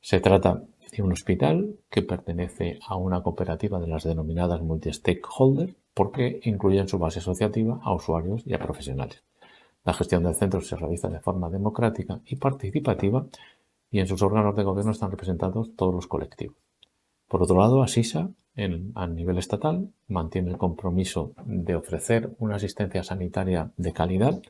Se trata de un hospital que pertenece a una cooperativa de las denominadas multi-stakeholder porque incluye en su base asociativa a usuarios y a profesionales. La gestión del centro se realiza de forma democrática y participativa y en sus órganos de gobierno están representados todos los colectivos. Por otro lado, Asisa, a nivel estatal, mantiene el compromiso de ofrecer una asistencia sanitaria de calidad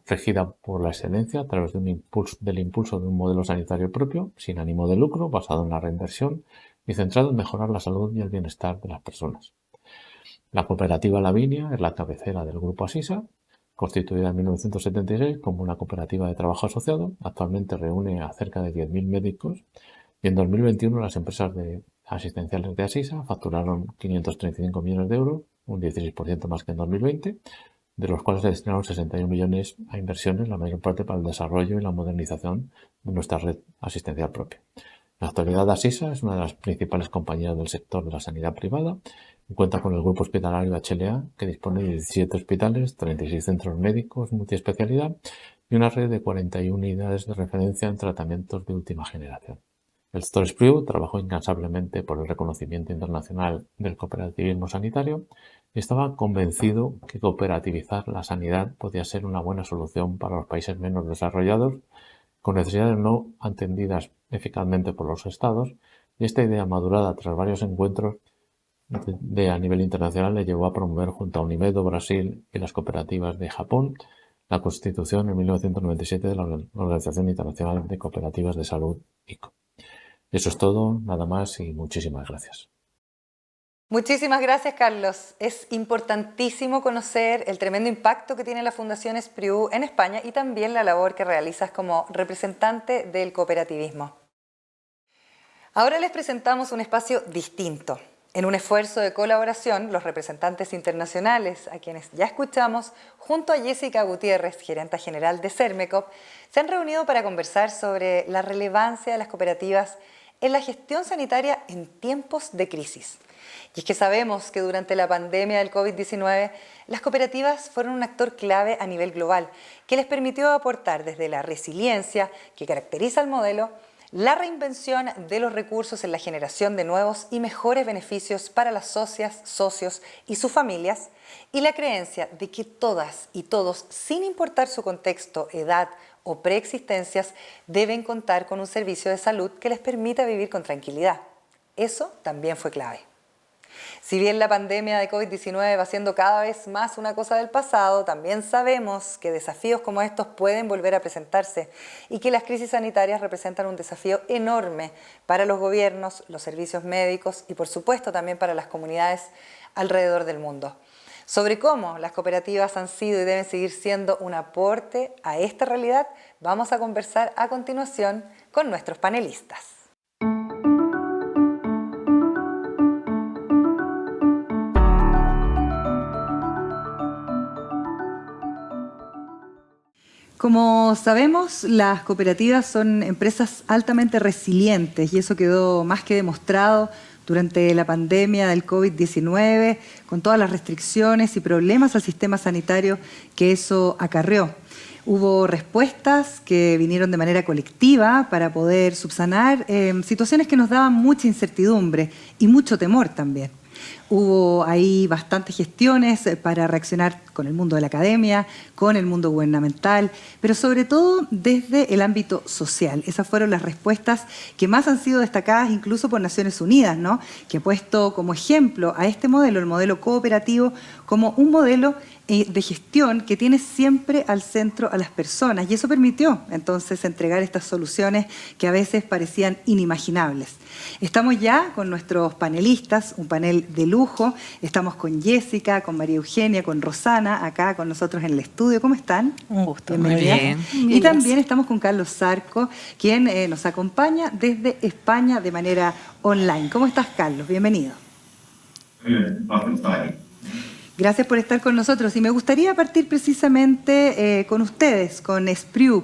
regida por la excelencia a través del impulso de un modelo sanitario propio, sin ánimo de lucro, basado en la reinversión y centrado en mejorar la salud y el bienestar de las personas. La cooperativa Lavinia es la cabecera del grupo Asisa, constituida en 1976 como una cooperativa de trabajo asociado. Actualmente reúne a cerca de 10.000 médicos y en 2021 las empresas asistenciales de Asisa facturaron 535 millones de euros, un 16% más que en 2020, de los cuales se destinaron 61 millones a inversiones, la mayor parte para el desarrollo y la modernización de nuestra red asistencial propia. En la actualidad, Asisa es una de las principales compañías del sector de la sanidad privada y cuenta con el grupo hospitalario HLA, que dispone de 17 hospitales, 36 centros médicos multiespecialidad y una red de 41 unidades de referencia en tratamientos de última generación. El Dr. Spriu trabajó incansablemente por el reconocimiento internacional del cooperativismo sanitario y estaba convencido que cooperativizar la sanidad podía ser una buena solución para los países menos desarrollados, con necesidades no atendidas eficazmente por los estados, y esta idea madurada tras varios encuentros a nivel internacional le llevó a promover junto a Unimedo Brasil y las cooperativas de Japón la constitución en 1997 de la Organización Internacional de Cooperativas de Salud, ICO. Eso es todo, nada más y muchísimas gracias. Muchísimas gracias, Carlos. Es importantísimo conocer el tremendo impacto que tiene la Fundación Spriu en España y también la labor que realizas como representante del cooperativismo. Ahora les presentamos un espacio distinto. En un esfuerzo de colaboración, los representantes internacionales, a quienes ya escuchamos, junto a Jessica Gutiérrez, gerenta general de Sermecop, se han reunido para conversar sobre la relevancia de las cooperativas en la gestión sanitaria en tiempos de crisis. Y es que sabemos que durante la pandemia del COVID-19, las cooperativas fueron un actor clave a nivel global, que les permitió aportar desde la resiliencia que caracteriza el modelo, la reinvención de los recursos en la generación de nuevos y mejores beneficios para las socias, socios y sus familias, y la creencia de que todas y todos, sin importar su contexto, edad o preexistencias, deben contar con un servicio de salud que les permita vivir con tranquilidad. Eso también fue clave. Si bien la pandemia de COVID-19 va siendo cada vez más una cosa del pasado, también sabemos que desafíos como estos pueden volver a presentarse y que las crisis sanitarias representan un desafío enorme para los gobiernos, los servicios médicos y por supuesto también para las comunidades alrededor del mundo. Sobre cómo las cooperativas han sido y deben seguir siendo un aporte a esta realidad, vamos a conversar a continuación con nuestros panelistas. Como sabemos, las cooperativas son empresas altamente resilientes y eso quedó más que demostrado durante la pandemia del COVID-19, con todas las restricciones y problemas al sistema sanitario que eso acarreó. Hubo respuestas que vinieron de manera colectiva para poder subsanar situaciones que nos daban mucha incertidumbre y mucho temor también. Hubo ahí bastantes gestiones para reaccionar con el mundo de la academia, con el mundo gubernamental, pero sobre todo desde el ámbito social. Esas fueron las respuestas que más han sido destacadas incluso por Naciones Unidas, ¿no? Que ha puesto como ejemplo a este modelo, el modelo cooperativo, como un modelo de gestión que tiene siempre al centro a las personas y eso permitió entonces entregar estas soluciones que a veces parecían inimaginables. Estamos ya con nuestros panelistas, un panel de lujo. Estamos con Jessica, con María Eugenia, con Rosana, acá con nosotros en el estudio. ¿Cómo están? Un gusto. Bienvenidas. Muy bien. Y también estamos con Carlos Zarco, quien nos acompaña desde España de manera online. ¿Cómo estás, Carlos? Bienvenido. Gracias por estar con nosotros y me gustaría partir precisamente con ustedes, con Spriu,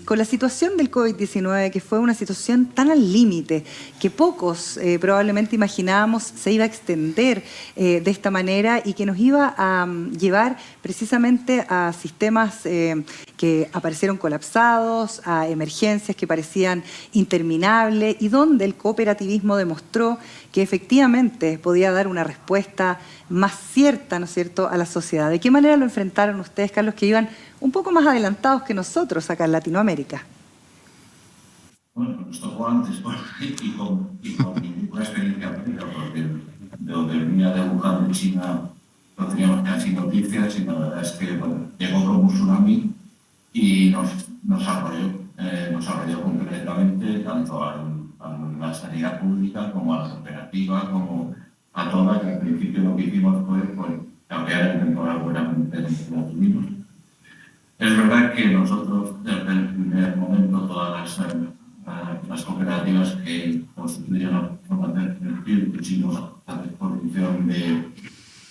con la situación del COVID-19, que fue una situación tan al límite que pocos probablemente imaginábamos se iba a extender de esta manera y que nos iba a llevar precisamente a sistemas que aparecieron colapsados, a emergencias que parecían interminables y donde el cooperativismo demostró que efectivamente podía dar una respuesta más cierta, ¿no es cierto?, a la sociedad. ¿De qué manera lo enfrentaron ustedes, Carlos, que iban un poco más adelantados que nosotros acá en Latinoamérica? Bueno, nos tocó antes y con una experiencia práctica, porque de donde venía de Wuhan, en China, no teníamos casi noticias y la verdad es que bueno, llegó como un tsunami y nos arrolló completamente tanto a la sanidad pública como a la cooperativa, como a todas, que al principio lo que hicimos fue cambiar el temporal buenamente de lo que tuvimos. Es verdad que nosotros, desde el primer momento, todas las cooperativas que constituyen la formación del PIB, pusimos a disposición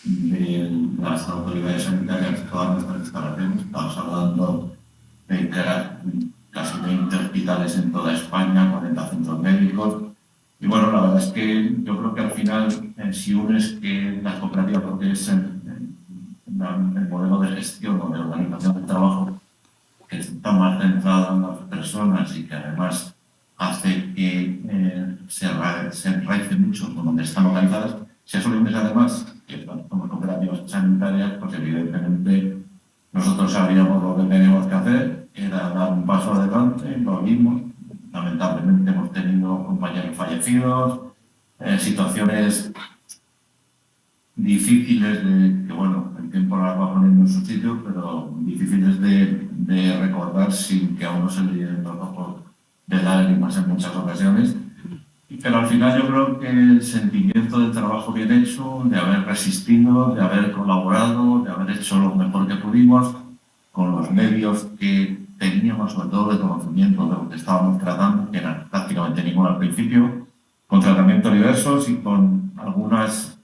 de las autoridades sanitarias de todas nuestras instalaciones. Estamos hablando de casi 20 hospitales en toda España, 40 centros médicos. Y bueno, la verdad es que yo creo que al final, si unes que las cooperativas, porque es el modelo de gestión o de organización del trabajo que está más centrado en las personas y que además hace que se enraice mucho con donde están localizadas, si eso lo unes además que somos cooperativas sanitarias, pues evidentemente nosotros sabíamos lo que teníamos que hacer, era dar un paso adelante, lo vimos. Lamentablemente hemos tenido compañeros fallecidos, situaciones difíciles que bueno, el tiempo las va poniendo en su sitio, pero difíciles de recordar sin que a uno se le llenen los ojos de lágrimas en muchas ocasiones. Pero al final yo creo que el sentimiento del trabajo bien hecho, de haber resistido, de haber colaborado, de haber hecho lo mejor que pudimos, con los medios que teníamos, sobre todo de conocimiento de lo que estábamos tratando, que eran prácticamente ninguno al principio, con tratamientos diversos y con algunos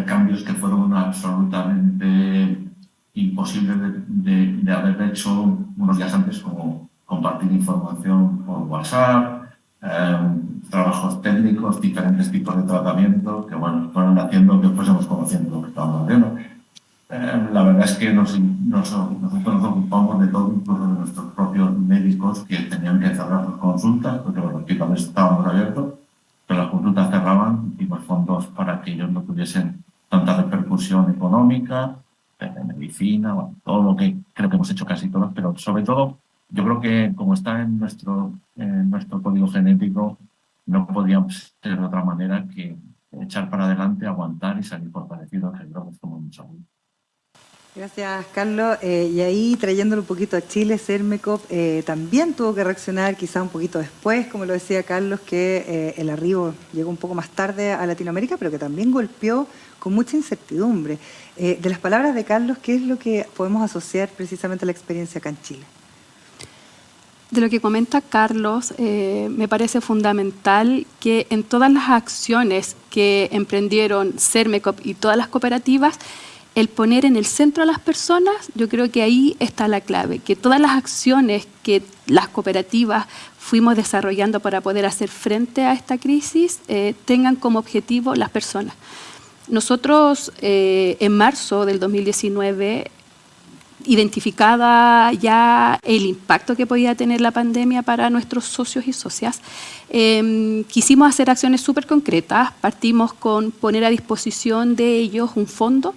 cambios que fueron absolutamente imposibles de haber hecho unos días antes, como compartir información por WhatsApp, trabajos técnicos, diferentes tipos de tratamiento que bueno, fueron haciendo que fuésemos conociendo lo que estábamos haciendo. La verdad es que nosotros nos ocupamos de todo, incluso de nuestros propios médicos que tenían que cerrar sus consultas, porque los hospitales estábamos abiertos, pero las consultas cerraban y los fondos para que ellos no tuviesen tanta repercusión económica, de medicina, bueno, todo lo que creo que hemos hecho casi todos, pero sobre todo yo creo que como está en nuestro código genético, no podíamos ser de otra manera que echar para adelante, aguantar y salir fortalecidos, que creo que es como mucho. Gracias, Carlos. Y ahí, trayéndolo un poquito a Chile, Sermecop también tuvo que reaccionar quizá un poquito después, como lo decía Carlos, que el arribo llegó un poco más tarde a Latinoamérica, pero que también golpeó con mucha incertidumbre. De las palabras de Carlos, ¿qué es lo que podemos asociar precisamente a la experiencia acá en Chile? De lo que comenta Carlos, me parece fundamental que en todas las acciones que emprendieron Sermecop y todas las cooperativas, el poner en el centro a las personas, yo creo que ahí está la clave, que todas las acciones que las cooperativas fuimos desarrollando para poder hacer frente a esta crisis tengan como objetivo las personas. Nosotros en marzo del 2019, identificada ya el impacto que podía tener la pandemia para nuestros socios y socias, quisimos hacer acciones súper concretas. Partimos con poner a disposición de ellos un fondo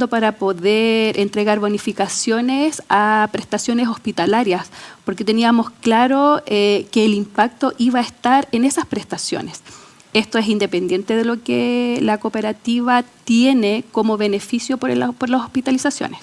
para poder entregar bonificaciones a prestaciones hospitalarias, porque teníamos claro que el impacto iba a estar en esas prestaciones. Esto es independiente de lo que la cooperativa tiene como beneficio por las hospitalizaciones.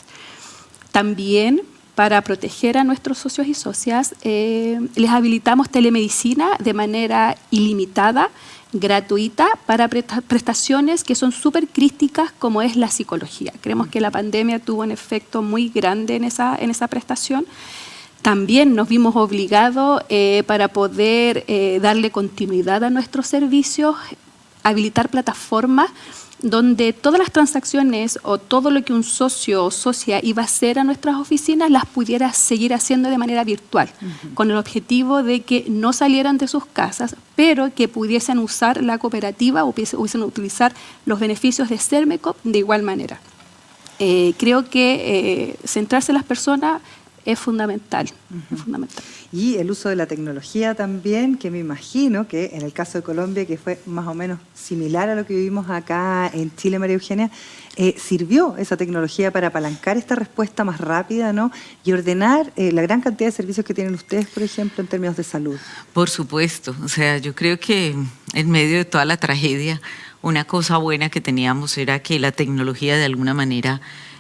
También, para proteger a nuestros socios y socias, les habilitamos telemedicina de manera ilimitada, gratuita, para prestaciones que son súper críticas, como es la psicología. Creemos que la pandemia tuvo un efecto muy grande en esa prestación. También nos vimos obligados, para poder darle continuidad a nuestros servicios, habilitar plataformas donde todas las transacciones o todo lo que un socio o socia iba a hacer a nuestras oficinas las pudiera seguir haciendo de manera virtual, con el objetivo de que no salieran de sus casas, pero que pudiesen usar la cooperativa o pudiesen utilizar los beneficios de Sermecop de igual manera. Creo que centrarse en las personas es fundamental, es fundamental. Y el uso de la tecnología también, que me imagino que en el caso de Colombia, que fue más o menos similar a lo que vivimos acá en Chile, María Eugenia, sirvió esa tecnología para apalancar esta respuesta más rápida, ¿no? Y ordenar la gran cantidad de servicios que tienen ustedes, por ejemplo, en términos de salud. Por supuesto, o sea, yo creo que en medio de toda la tragedia, una cosa buena que teníamos era que la tecnología de alguna manera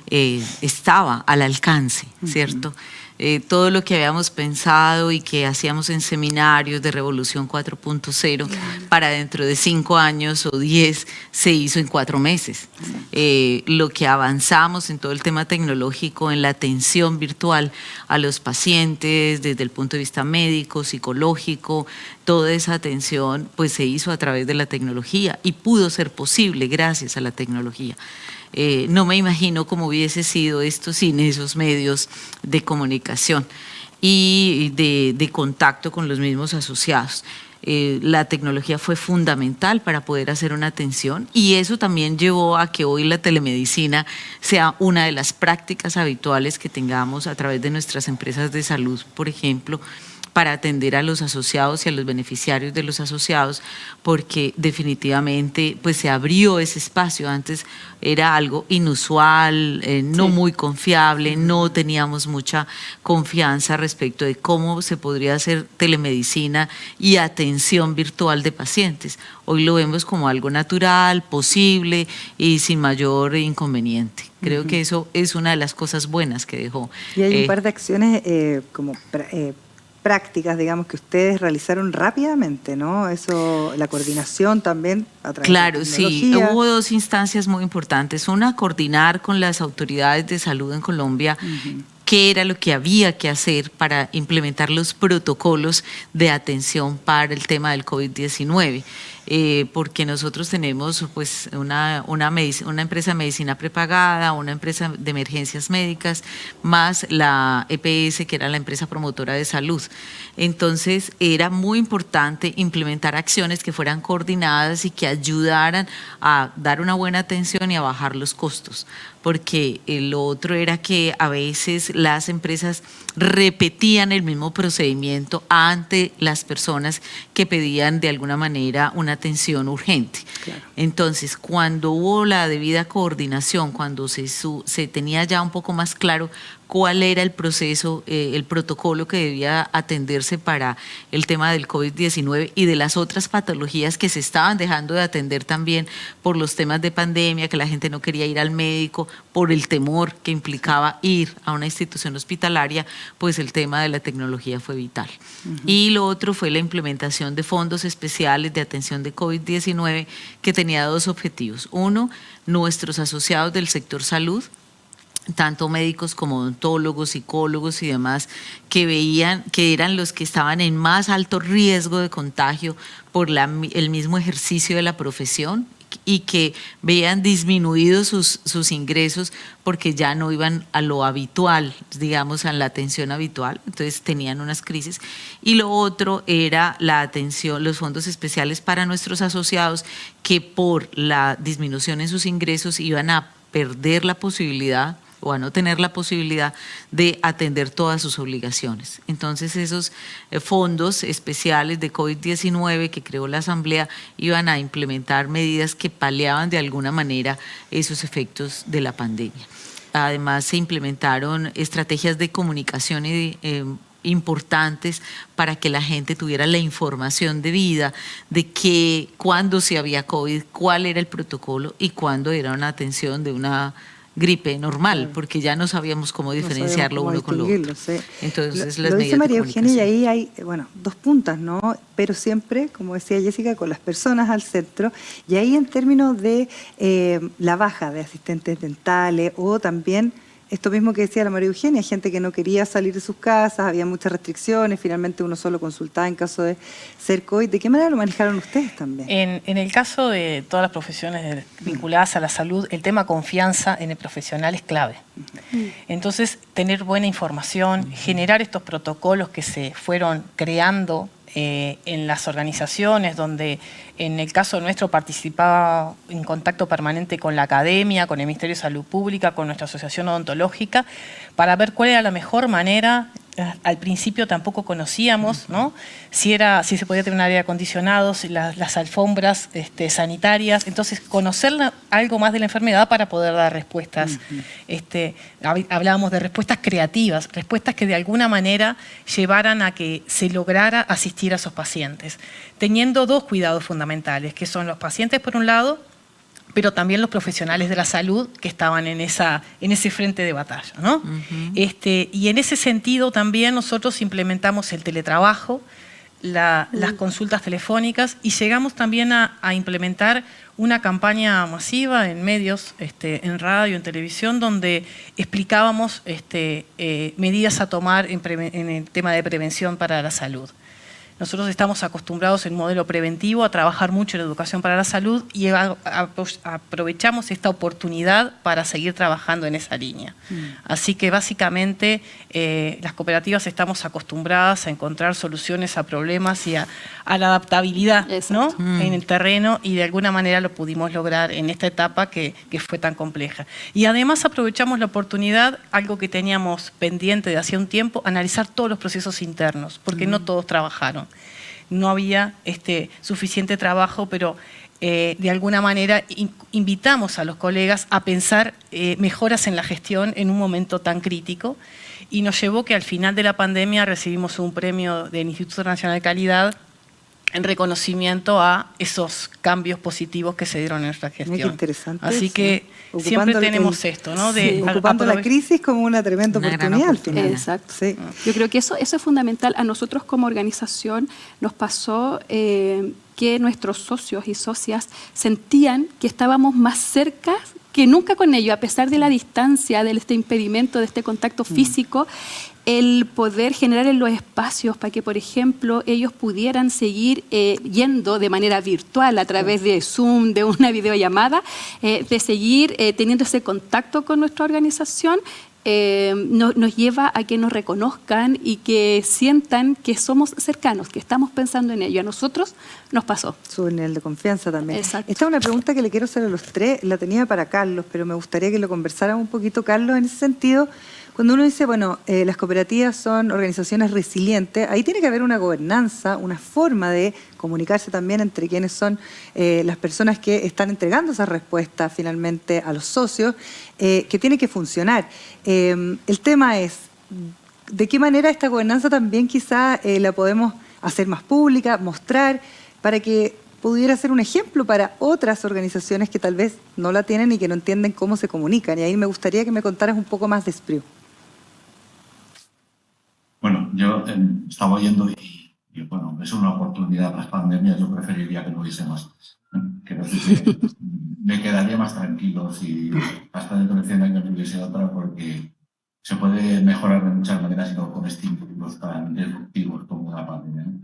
estaba al alcance, ¿cierto? todo lo que habíamos pensado y que hacíamos en seminarios de Revolución 4.0 para dentro de 5 años o 10 se hizo en 4 meses. Lo que avanzamos en todo el tema tecnológico, en la atención virtual a los pacientes desde el punto de vista médico, psicológico, toda esa atención pues se hizo a través de la tecnología y pudo ser posible gracias a la tecnología. No me imagino cómo hubiese sido esto sin esos medios de comunicación y de contacto con los mismos asociados. La tecnología fue fundamental para poder hacer una atención y eso también llevó a que hoy la telemedicina sea una de las prácticas habituales que tengamos a través de nuestras empresas de salud, por ejemplo, para atender a los asociados y a los beneficiarios de los asociados, porque definitivamente pues se abrió ese espacio. Antes era algo inusual, no muy confiable, no teníamos mucha confianza respecto de cómo se podría hacer telemedicina y atención virtual de pacientes. Hoy lo vemos como algo natural, posible y sin mayor inconveniente. Creo que eso es una de las cosas buenas que dejó. Y hay un par de acciones prácticas, digamos, que ustedes realizaron rápidamente, ¿no? Eso, la coordinación también a través de la tecnología. Sí, hubo 2 instancias muy importantes. Una, coordinar con las autoridades de salud en Colombia qué era lo que había que hacer para implementar los protocolos de atención para el tema del COVID-19. Porque nosotros tenemos pues una empresa de medicina prepagada, una empresa de emergencias médicas, más la EPS, que era la empresa promotora de salud. Entonces era muy importante implementar acciones que fueran coordinadas y que ayudaran a dar una buena atención y a bajar los costos, porque lo otro era que a veces las empresas repetían el mismo procedimiento ante las personas que pedían de alguna manera una atención urgente. Claro. Entonces, cuando hubo la debida coordinación, cuando se tenía ya un poco más claro cuál era el proceso, el protocolo que debía atenderse para el tema del COVID-19 y de las otras patologías que se estaban dejando de atender también por los temas de pandemia, que la gente no quería ir al médico, por el temor que implicaba ir a una institución hospitalaria, pues el tema de la tecnología fue vital. Y lo otro fue la implementación de fondos especiales de atención de COVID-19 que tenía 2 objetivos. Uno, nuestros asociados del sector salud, tanto médicos como odontólogos, psicólogos y demás, que veían que eran los que estaban en más alto riesgo de contagio por el mismo ejercicio de la profesión y que veían disminuidos sus ingresos porque ya no iban a lo habitual, digamos, a la atención habitual, entonces tenían unas crisis. Y lo otro era la atención, los fondos especiales para nuestros asociados que por la disminución en sus ingresos iban a perder la posibilidad o a no tener la posibilidad de atender todas sus obligaciones. Entonces esos fondos especiales de COVID-19 que creó la Asamblea iban a implementar medidas que paliaban de alguna manera esos efectos de la pandemia. Además se implementaron estrategias de comunicación importantes para que la gente tuviera la información debida de cuándo se había COVID, cuál era el protocolo y cuándo era una atención de una gripe normal, porque ya no sabíamos cómo diferenciarlo uno con lo otro. Sí. Entonces, lo dice María Eugenia, y ahí hay, 2 puntas, ¿no? Pero siempre, como decía Jessica, con las personas al centro, y ahí en términos de la baja de asistentes dentales o también esto mismo que decía la María Eugenia, gente que no quería salir de sus casas, había muchas restricciones, finalmente uno solo consultaba en caso de ser COVID. ¿De qué manera lo manejaron ustedes también? En el caso de todas las profesiones vinculadas a la salud, el tema confianza en el profesional es clave. Entonces, tener buena información, generar estos protocolos que se fueron creando en las organizaciones, donde en el caso nuestro participaba en contacto permanente con la academia, con el Ministerio de Salud Pública, con nuestra asociación odontológica, para ver cuál era la mejor manera. Al principio tampoco conocíamos, ¿no? si se podía tener un aire acondicionado, las alfombras sanitarias. Entonces, conocer algo más de la enfermedad para poder dar respuestas. Hablábamos de respuestas creativas, respuestas que de alguna manera llevaran a que se lograra asistir a esos pacientes, teniendo 2 cuidados fundamentales, que son los pacientes por un lado, pero también los profesionales de la salud que estaban en ese frente de batalla, ¿no? Y en ese sentido también nosotros implementamos el teletrabajo, las consultas telefónicas, y llegamos también a implementar una campaña masiva en medios, en radio, en televisión, donde explicábamos medidas a tomar en el tema de prevención para la salud. Nosotros estamos acostumbrados en modelo preventivo a trabajar mucho en educación para la salud y aprovechamos esta oportunidad para seguir trabajando en esa línea. Así que básicamente las cooperativas estamos acostumbradas a encontrar soluciones a problemas y a la adaptabilidad, ¿no? En el terreno, y de alguna manera lo pudimos lograr en esta etapa que fue tan compleja. Y además aprovechamos la oportunidad, algo que teníamos pendiente de hacía un tiempo, analizar todos los procesos internos, porque no todos trabajaron. No había suficiente trabajo, pero de alguna manera invitamos a los colegas a pensar mejoras en la gestión en un momento tan crítico, y nos llevó que al final de la pandemia recibimos un premio del Instituto Nacional de Calidad en reconocimiento a esos cambios positivos que se dieron en nuestra gestión. Qué interesante. Así que siempre tenemos esto, ¿no? Ocupando la crisis como una tremenda oportunidad al final. Exacto. Sí. Yo creo que eso es fundamental. A nosotros como organización nos pasó que nuestros socios y socias sentían que estábamos más cerca que nunca con ellos, a pesar de la distancia, de este impedimento, de este contacto físico, el poder generar en los espacios para que, por ejemplo, ellos pudieran seguir yendo de manera virtual a través de Zoom, de una videollamada, de seguir teniendo ese contacto con nuestra organización, nos lleva a que nos reconozcan y que sientan que somos cercanos, que estamos pensando en ello. A nosotros nos pasó. Su nivel de confianza también. Exacto. Esta es una pregunta que le quiero hacer a los tres, la tenía para Carlos, pero me gustaría que lo conversáramos un poquito, Carlos, en ese sentido. Cuando uno dice, bueno, las cooperativas son organizaciones resilientes, ahí tiene que haber una gobernanza, una forma de comunicarse también entre quienes son las personas que están entregando esas respuestas finalmente a los socios, que tiene que funcionar. El tema es, ¿de qué manera esta gobernanza también quizá la podemos hacer más pública, mostrar, para que pudiera ser un ejemplo para otras organizaciones que tal vez no la tienen y que no entienden cómo se comunican? Y ahí me gustaría que me contaras un poco más de SPRIU. Bueno, yo estaba oyendo y bueno, es una oportunidad. Las pandemias yo preferiría que no hubiese más. Quiero decir que me quedaría más tranquilo si hasta dentro de 100 años no hubiese otra, porque se puede mejorar de muchas maneras y no con estímulos tan disruptivos como una pandemia, ¿no?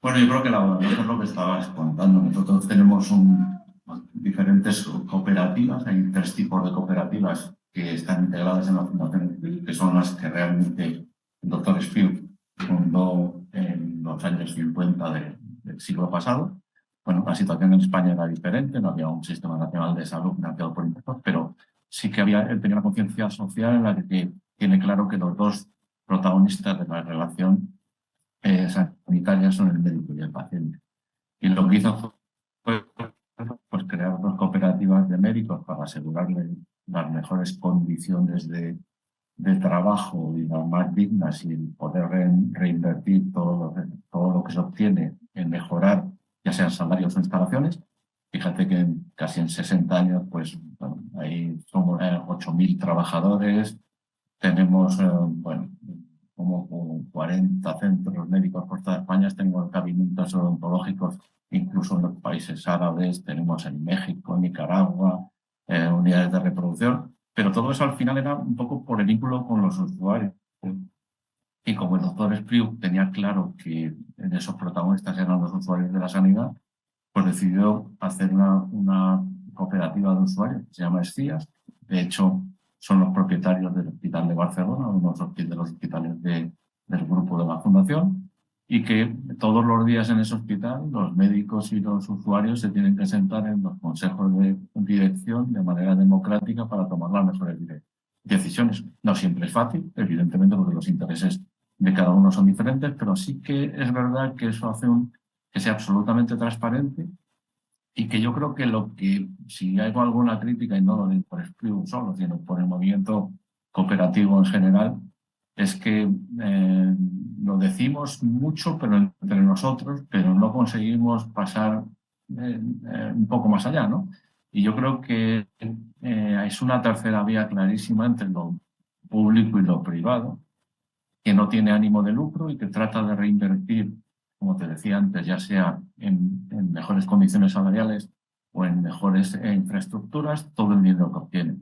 Bueno, yo creo que es lo que estabas contando. Nosotros tenemos diferentes cooperativas, hay 3 tipos de cooperativas que están integradas en la Fundación, que son las que realmente el doctor SPRIU fundó en los años 50 del siglo pasado. Bueno, la situación en España era diferente, no había un sistema nacional de salud financiado por impuestos, pero sí que él tenía una conciencia social en la que tiene claro que los dos protagonistas de la relación sanitaria son el médico y el paciente. Y lo que hizo fue pues, crear 2 cooperativas de médicos para asegurarle las mejores condiciones de trabajo y las más dignas, y poder reinvertir todo lo que se obtiene en mejorar, ya sean salarios o instalaciones. Fíjate que casi en 60 años, pues bueno, ahí somos 8.000 trabajadores, tenemos como 40 centros médicos por toda España, tenemos gabinetes odontológicos incluso en los países árabes, tenemos en México, Nicaragua, unidades de reproducción. Pero todo eso al final era un poco por el vínculo con los usuarios. Y como el doctor SPRIU tenía claro que en esos protagonistas eran los usuarios de la sanidad, pues decidió hacer una cooperativa de usuarios que se llama SCIAS. De hecho, son los propietarios del Hospital de Barcelona, uno de los hospitales del grupo de la Fundación, y que todos los días en ese hospital los médicos y los usuarios se tienen que sentar en los consejos de dirección de manera democrática para tomar las mejores decisiones. No siempre es fácil, evidentemente, porque los intereses de cada uno son diferentes, pero sí que es verdad que eso hace que sea absolutamente transparente, y que yo creo que si hay alguna crítica, y no lo digo por SPRIU solo, sino por el movimiento cooperativo en general, es que lo decimos mucho pero entre nosotros, pero no conseguimos pasar un poco más allá, ¿no? Y yo creo que es una tercera vía clarísima entre lo público y lo privado, que no tiene ánimo de lucro y que trata de reinvertir, como te decía antes, ya sea en mejores condiciones salariales o en mejores infraestructuras, todo el dinero que obtiene.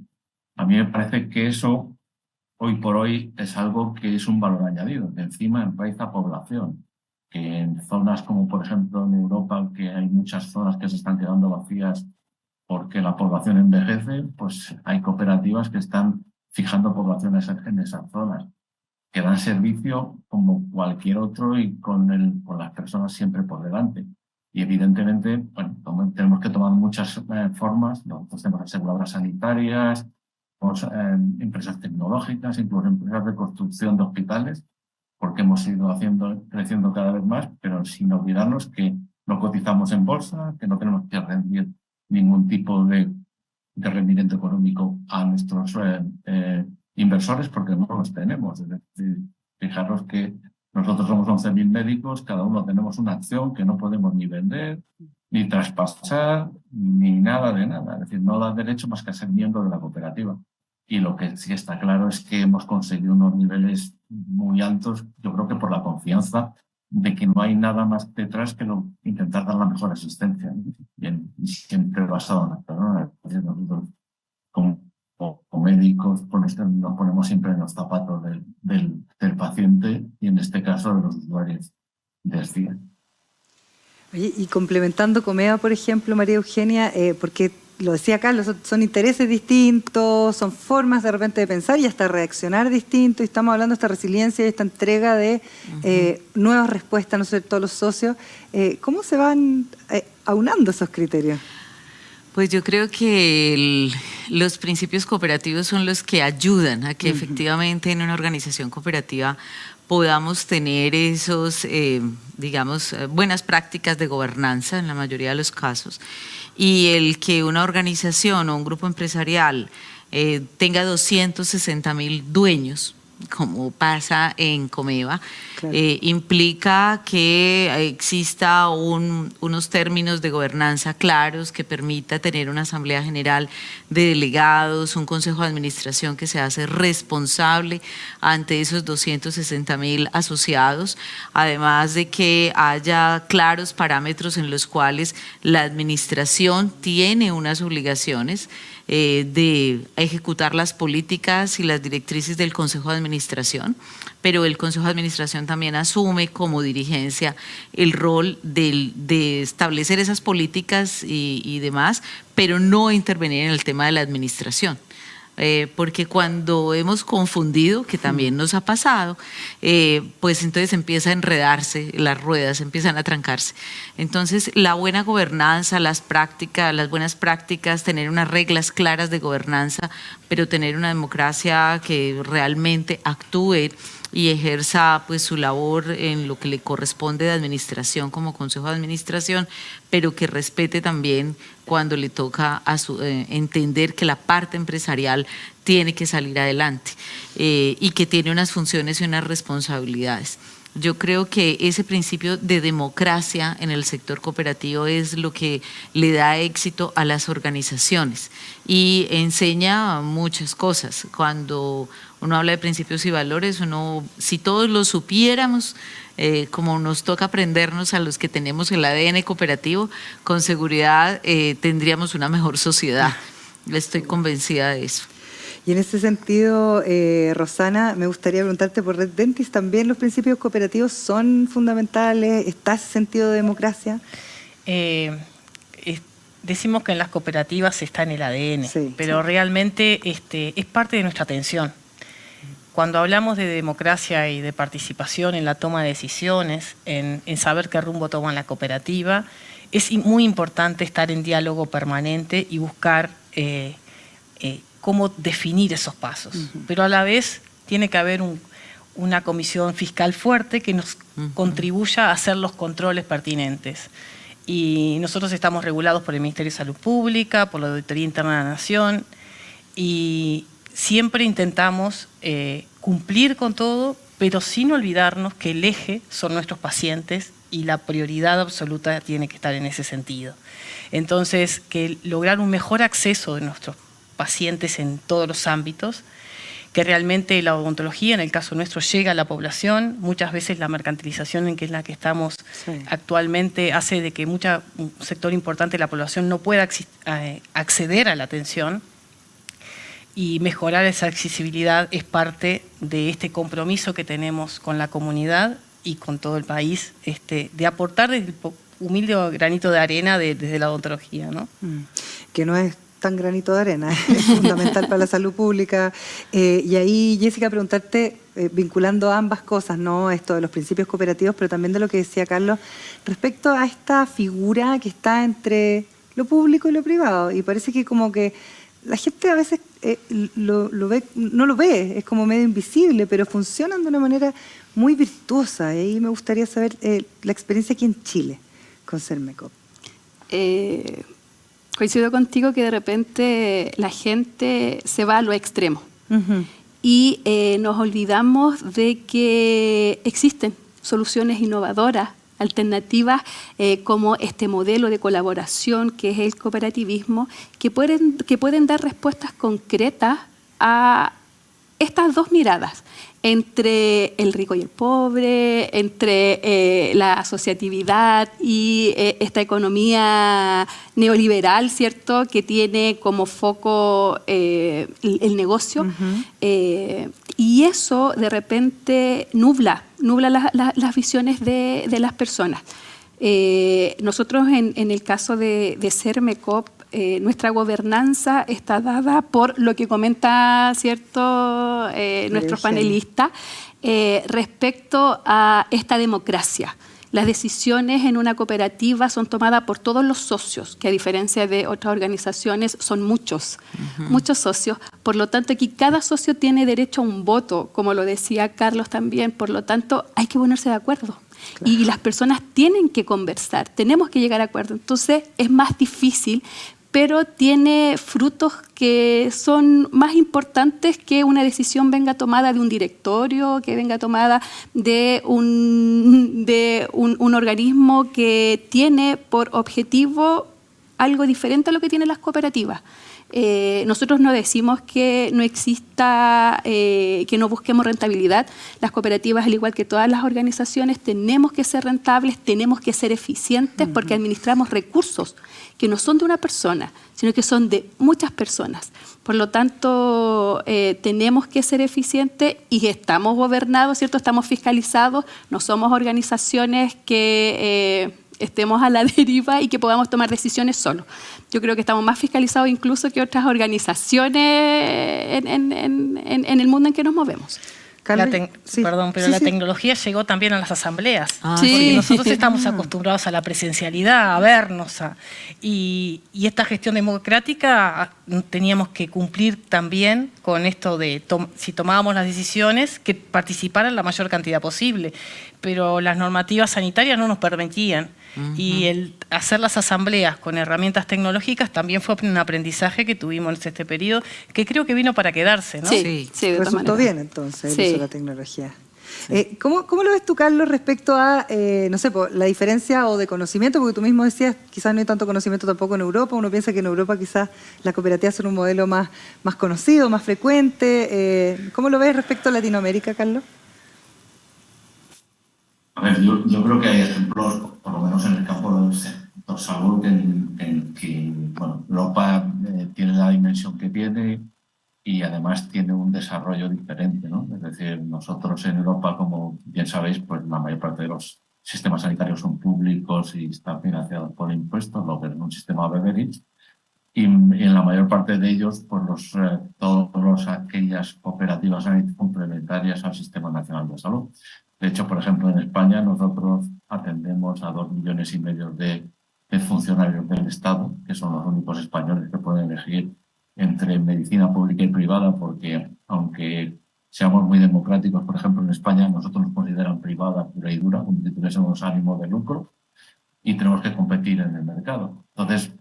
A mí me parece que eso, hoy por hoy, es algo que es un valor añadido, que encima enraiza población, que en zonas como, por ejemplo, en Europa, que hay muchas zonas que se están quedando vacías porque la población envejece, pues hay cooperativas que están fijando poblaciones en esas zonas, que dan servicio como cualquier otro y con las personas siempre por delante. Y evidentemente, bueno, tenemos que tomar muchas formas. Nosotros tenemos aseguradoras sanitarias, empresas tecnológicas, incluso empresas de construcción de hospitales, porque hemos ido creciendo cada vez más, pero sin olvidarnos que no cotizamos en bolsa, que no tenemos que rendir ningún tipo de rendimiento económico a nuestros inversores, porque no los tenemos. Es decir, fijaros que nosotros somos 11.000 médicos, cada uno tenemos una acción que no podemos ni vender, ni traspasar, ni nada de nada. Es decir, no da derecho más que a ser miembro de la cooperativa. Y lo que sí está claro es que hemos conseguido unos niveles muy altos, yo creo que por la confianza de que no hay nada más detrás que intentar dar la mejor asistencia. Y siempre basado en la persona. Nosotros, como médicos, nos ponemos siempre en los zapatos del paciente y en este caso de los usuarios del CIE. Oye, y complementando Comeva, por ejemplo, María Eugenia, porque lo decía Carlos, son intereses distintos, son formas de repente de pensar y hasta reaccionar distintos, y estamos hablando de esta resiliencia y esta entrega de nuevas respuestas, ¿no sé, todos los socios. ¿Cómo se van aunando esos criterios? Pues yo creo que los principios cooperativos son los que ayudan a que efectivamente en una organización cooperativa podamos tener esos, digamos, buenas prácticas de gobernanza en la mayoría de los casos, y el que una organización o un grupo empresarial tenga 260.000 dueños, como pasa en Comeva, claro, implica que exista unos términos de gobernanza claros que permita tener una asamblea general de delegados, un consejo de administración que se hace responsable ante esos 260.000 asociados, además de que haya claros parámetros en los cuales la administración tiene unas obligaciones de ejecutar las políticas y las directrices del Consejo de Administración, pero el Consejo de Administración también asume como dirigencia el rol de establecer esas políticas y demás, pero no intervenir en el tema de la administración. Porque cuando hemos confundido, que también nos ha pasado, pues entonces empieza a enredarse, las ruedas empiezan a trancarse. Entonces la buena gobernanza, las buenas prácticas, tener unas reglas claras de gobernanza, pero tener una democracia que realmente actúe y ejerza pues su labor en lo que le corresponde de administración como Consejo de Administración, pero que respete también cuando le toca entender que la parte empresarial tiene que salir adelante y que tiene unas funciones y unas responsabilidades. Yo creo que ese principio de democracia en el sector cooperativo es lo que le da éxito a las organizaciones y enseña muchas cosas. Cuando uno habla de principios y valores, si todos lo supiéramos, como nos toca aprendernos a los que tenemos el ADN cooperativo, con seguridad tendríamos una mejor sociedad. Estoy convencida de eso. Y en ese sentido, Rosana, me gustaría preguntarte por Red Dentist, ¿también los principios cooperativos son fundamentales? ¿Está ese sentido de democracia? Decimos que en las cooperativas está en el ADN, sí, pero realmente es parte de nuestra atención. Cuando hablamos de democracia y de participación en la toma de decisiones, en saber qué rumbo toma la cooperativa, es muy importante estar en diálogo permanente y buscar cómo definir esos pasos. Pero a la vez tiene que haber una comisión fiscal fuerte que nos contribuya a hacer los controles pertinentes. Y nosotros estamos regulados por el Ministerio de Salud Pública, por la Auditoría Interna de la Nación, y siempre intentamos cumplir con todo, pero sin olvidarnos que el eje son nuestros pacientes y la prioridad absoluta tiene que estar en ese sentido. Entonces, que lograr un mejor acceso de nuestros pacientes en todos los ámbitos, que realmente la odontología, en el caso nuestro, llega a la población. Muchas veces la mercantilización en que es la que estamos actualmente hace de que un sector importante de la población no pueda acceder a la atención, y mejorar esa accesibilidad es parte de este compromiso que tenemos con la comunidad y con todo el país, de aportar desde el humilde granito de arena desde la odontología, ¿no? Que no es tan granito de arena, es fundamental para la salud pública. Y ahí, Jessica, preguntarte, vinculando ambas cosas, ¿no? Esto de los principios cooperativos, pero también de lo que decía Carlos, respecto a esta figura que está entre lo público y lo privado, y parece que como que la gente a veces no lo ve, es como medio invisible, pero funcionan de una manera muy virtuosa. Y ahí me gustaría saber la experiencia aquí en Chile con Sermecop. Coincido contigo que de repente la gente se va a lo extremo y nos olvidamos de que existen soluciones innovadoras, alternativas, como este modelo de colaboración que es el cooperativismo, que pueden dar respuestas concretas a estas dos miradas, entre el rico y el pobre, entre la asociatividad y esta economía neoliberal, ¿cierto?, que tiene como foco el negocio. Y eso de repente nubla las visiones de las personas. Nosotros en el caso de Sermecop, nuestra gobernanza está dada por lo que comenta, ¿cierto?, nuestros panelistas respecto a esta democracia. Las decisiones en una cooperativa son tomadas por todos los socios, que a diferencia de otras organizaciones son muchos socios. Por lo tanto, aquí cada socio tiene derecho a un voto, como lo decía Carlos también. Por lo tanto, hay que ponerse de acuerdo. Claro. Y las personas tienen que conversar, tenemos que llegar a acuerdo. Entonces, es más difícil, pero tiene frutos que son más importantes que una decisión venga tomada de un directorio, que venga tomada de un organismo que tiene por objetivo algo diferente a lo que tienen las cooperativas. Nosotros no decimos que no exista, que no busquemos rentabilidad. Las cooperativas, al igual que todas las organizaciones, tenemos que ser rentables, tenemos que ser eficientes, porque administramos recursos que no son de una persona, sino que son de muchas personas. Por lo tanto, tenemos que ser eficientes y estamos gobernados, ¿cierto? Estamos fiscalizados, no somos organizaciones que estemos a la deriva y que podamos tomar decisiones solos. Yo creo que estamos más fiscalizados incluso que otras organizaciones en el mundo en que nos movemos. La tecnología llegó también a las asambleas, porque nosotros estamos acostumbrados a la presencialidad, a vernos, y esta gestión democrática teníamos que cumplir también con esto de, si tomábamos las decisiones, que participaran la mayor cantidad posible, pero las normativas sanitarias no nos permitían. Y el hacer las asambleas con herramientas tecnológicas también fue un aprendizaje que tuvimos en este periodo, que creo que vino para quedarse, ¿no? Sí, resultó bien entonces el uso de la tecnología. ¿Cómo lo ves tú, Carlos, respecto a, no sé, la diferencia o de conocimiento? Porque tú mismo decías, quizás no hay tanto conocimiento tampoco en Europa. Uno piensa que en Europa quizás las cooperativas son un modelo más conocido, más frecuente. ¿Cómo lo ves respecto a Latinoamérica, Carlos? A ver, yo creo que hay ejemplos, por lo menos en el campo del sector salud, en que bueno, Europa tiene la dimensión que tiene y además tiene un desarrollo diferente, ¿no? Es decir, nosotros en Europa, como bien sabéis, pues la mayor parte de los sistemas sanitarios son públicos y están financiados por impuestos, lo que es un sistema Beveridge, y en la mayor parte de ellos, pues todas aquellas cooperativas sanitarias complementarias al Sistema Nacional de Salud. De hecho, por ejemplo, en España nosotros atendemos a 2,5 millones de funcionarios del Estado, que son los únicos españoles que pueden elegir entre medicina pública y privada, porque aunque seamos muy democráticos, por ejemplo, en España nosotros nos consideran privada pura y dura, como si tuviésemos ánimo de lucro, y tenemos que competir en el mercado. Entonces,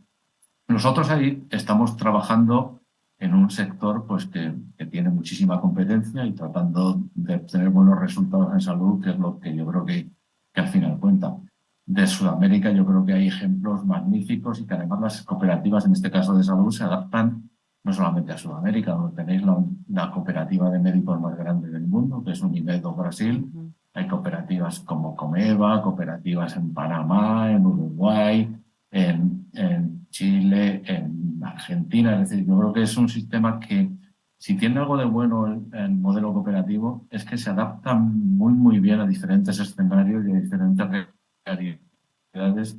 nosotros ahí estamos trabajando en un sector pues, que tiene muchísima competencia y tratando de obtener buenos resultados en salud, que es lo que yo creo que al final cuenta. de Sudamérica yo creo que hay ejemplos magníficos y que además las cooperativas, en este caso de salud, se adaptan no solamente a Sudamérica, donde tenéis la cooperativa de médicos más grande del mundo, que es Unimedo Brasil. Hay cooperativas como Comeva, cooperativas en Panamá, en Uruguay, en Chile, en Argentina. Es decir, yo creo que es un sistema que, si tiene algo de bueno el modelo cooperativo, es que se adapta muy bien a diferentes escenarios y a diferentes realidades.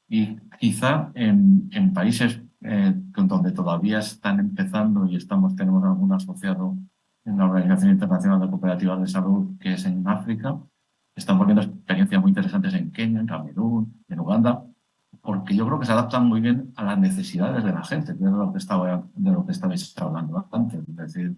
Y quizá en países donde todavía están empezando y tenemos algún asociado en la Organización Internacional de Cooperativas de Salud, que es en África, estamos viendo experiencias muy interesantes en Kenia, en Camerún, en Uganda, porque yo creo que se adaptan muy bien a las necesidades de la gente, que es de lo que estabais hablando antes. Es decir,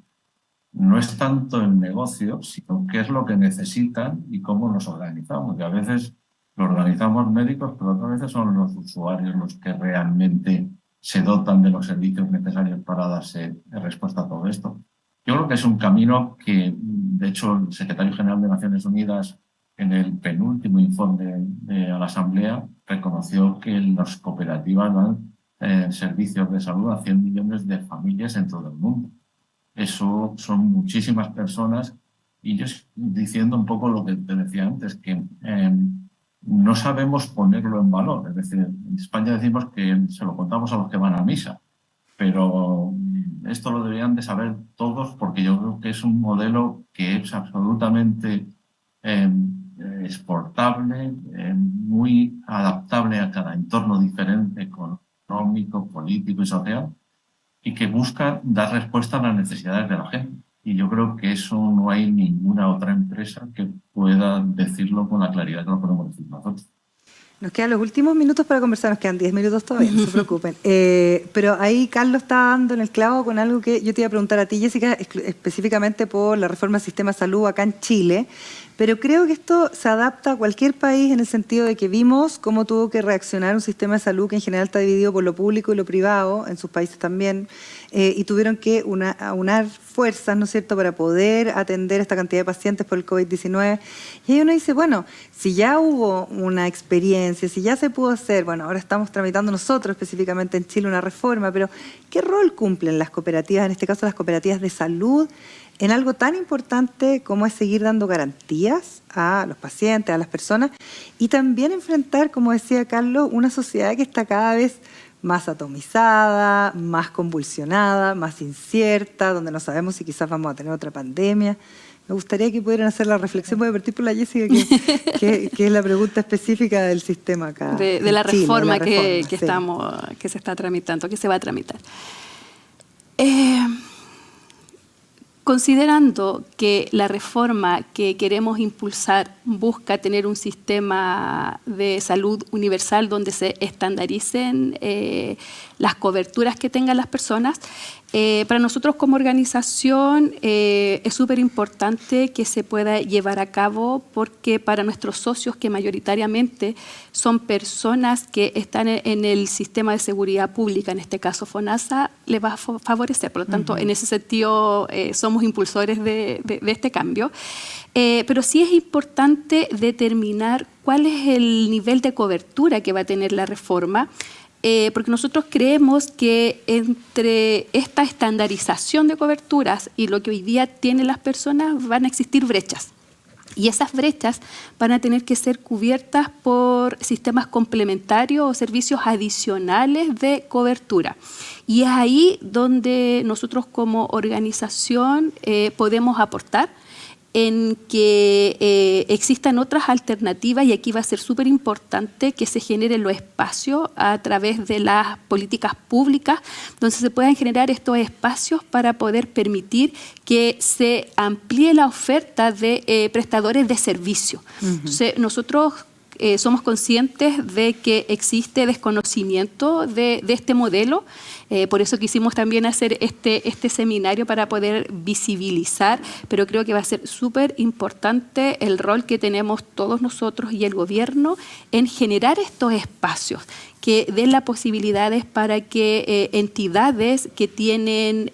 no es tanto el negocio, sino qué es lo que necesitan y cómo nos organizamos. Y a veces lo organizamos médicos, pero otras veces son los usuarios los que realmente se dotan de los servicios necesarios para darse respuesta a todo esto. Yo creo que es un camino que, de hecho, el secretario general de Naciones Unidas, en el penúltimo informe a la Asamblea, reconoció que las cooperativas dan servicios de salud a 100 millones de familias en todo el mundo. Eso son muchísimas personas, y yo diciendo un poco lo que te decía antes, que no sabemos ponerlo en valor. Es decir, en España decimos que se lo contamos a los que van a misa, pero esto lo deberían de saber todos, porque yo creo que es un modelo que es absolutamente exportable, muy adaptable a cada entorno diferente, económico, político y social, y que busca dar respuesta a las necesidades de la gente. Y yo creo que eso no hay ninguna otra empresa que pueda decirlo con la claridad que lo podemos decir nosotros. Nos quedan los últimos minutos para conversar, nos quedan 10 minutos todavía, no se preocupen. Pero ahí Carlos está dando en el clavo con algo que yo te iba a preguntar a ti, Jessica, específicamente por la reforma del sistema de salud acá en Chile. Pero creo que esto se adapta a cualquier país en el sentido de que vimos cómo tuvo que reaccionar un sistema de salud que en general está dividido por lo público y lo privado, en sus países también, y tuvieron que aunar fuerzas, ¿no es cierto?, para poder atender a esta cantidad de pacientes por el COVID-19. Y ahí uno dice, bueno, si ya hubo una experiencia, si ya se pudo hacer, bueno, ahora estamos tramitando nosotros específicamente en Chile una reforma, pero ¿qué rol cumplen las cooperativas, en este caso las cooperativas de salud, en algo tan importante como es seguir dando garantías a los pacientes, a las personas, y también enfrentar, como decía Carlos, una sociedad que está cada vez más atomizada, más convulsionada, más incierta, donde no sabemos si quizás vamos a tener otra pandemia? Me gustaría que pudieran hacer la reflexión. Voy a partir por la Jessica, que es la pregunta específica del sistema acá. De la reforma, Chile, que se está tramitando, que se va a tramitar. Considerando que la reforma que queremos impulsar busca tener un sistema de salud universal donde se estandaricen las coberturas que tengan las personas, para nosotros como organización es súper importante que se pueda llevar a cabo, porque para nuestros socios, que mayoritariamente son personas que están en el sistema de seguridad pública, en este caso FONASA, les va a favorecer. Por lo tanto, en ese sentido somos impulsores de este cambio. Pero sí es importante determinar cuál es el nivel de cobertura que va a tener la reforma, porque nosotros creemos que entre esta estandarización de coberturas y lo que hoy día tienen las personas van a existir brechas. Y esas brechas van a tener que ser cubiertas por sistemas complementarios o servicios adicionales de cobertura. Y es ahí donde nosotros como organización podemos aportar, en que existan otras alternativas, y aquí va a ser súper importante que se generen los espacios a través de las políticas públicas, donde se puedan generar estos espacios para poder permitir que se amplíe la oferta de prestadores de servicio. Entonces, nosotros somos conscientes de que existe desconocimiento de este modelo, por eso quisimos también hacer este seminario para poder visibilizar, pero creo que va a ser súper importante el rol que tenemos todos nosotros y el gobierno en generar estos espacios que den las posibilidades para que entidades que tienen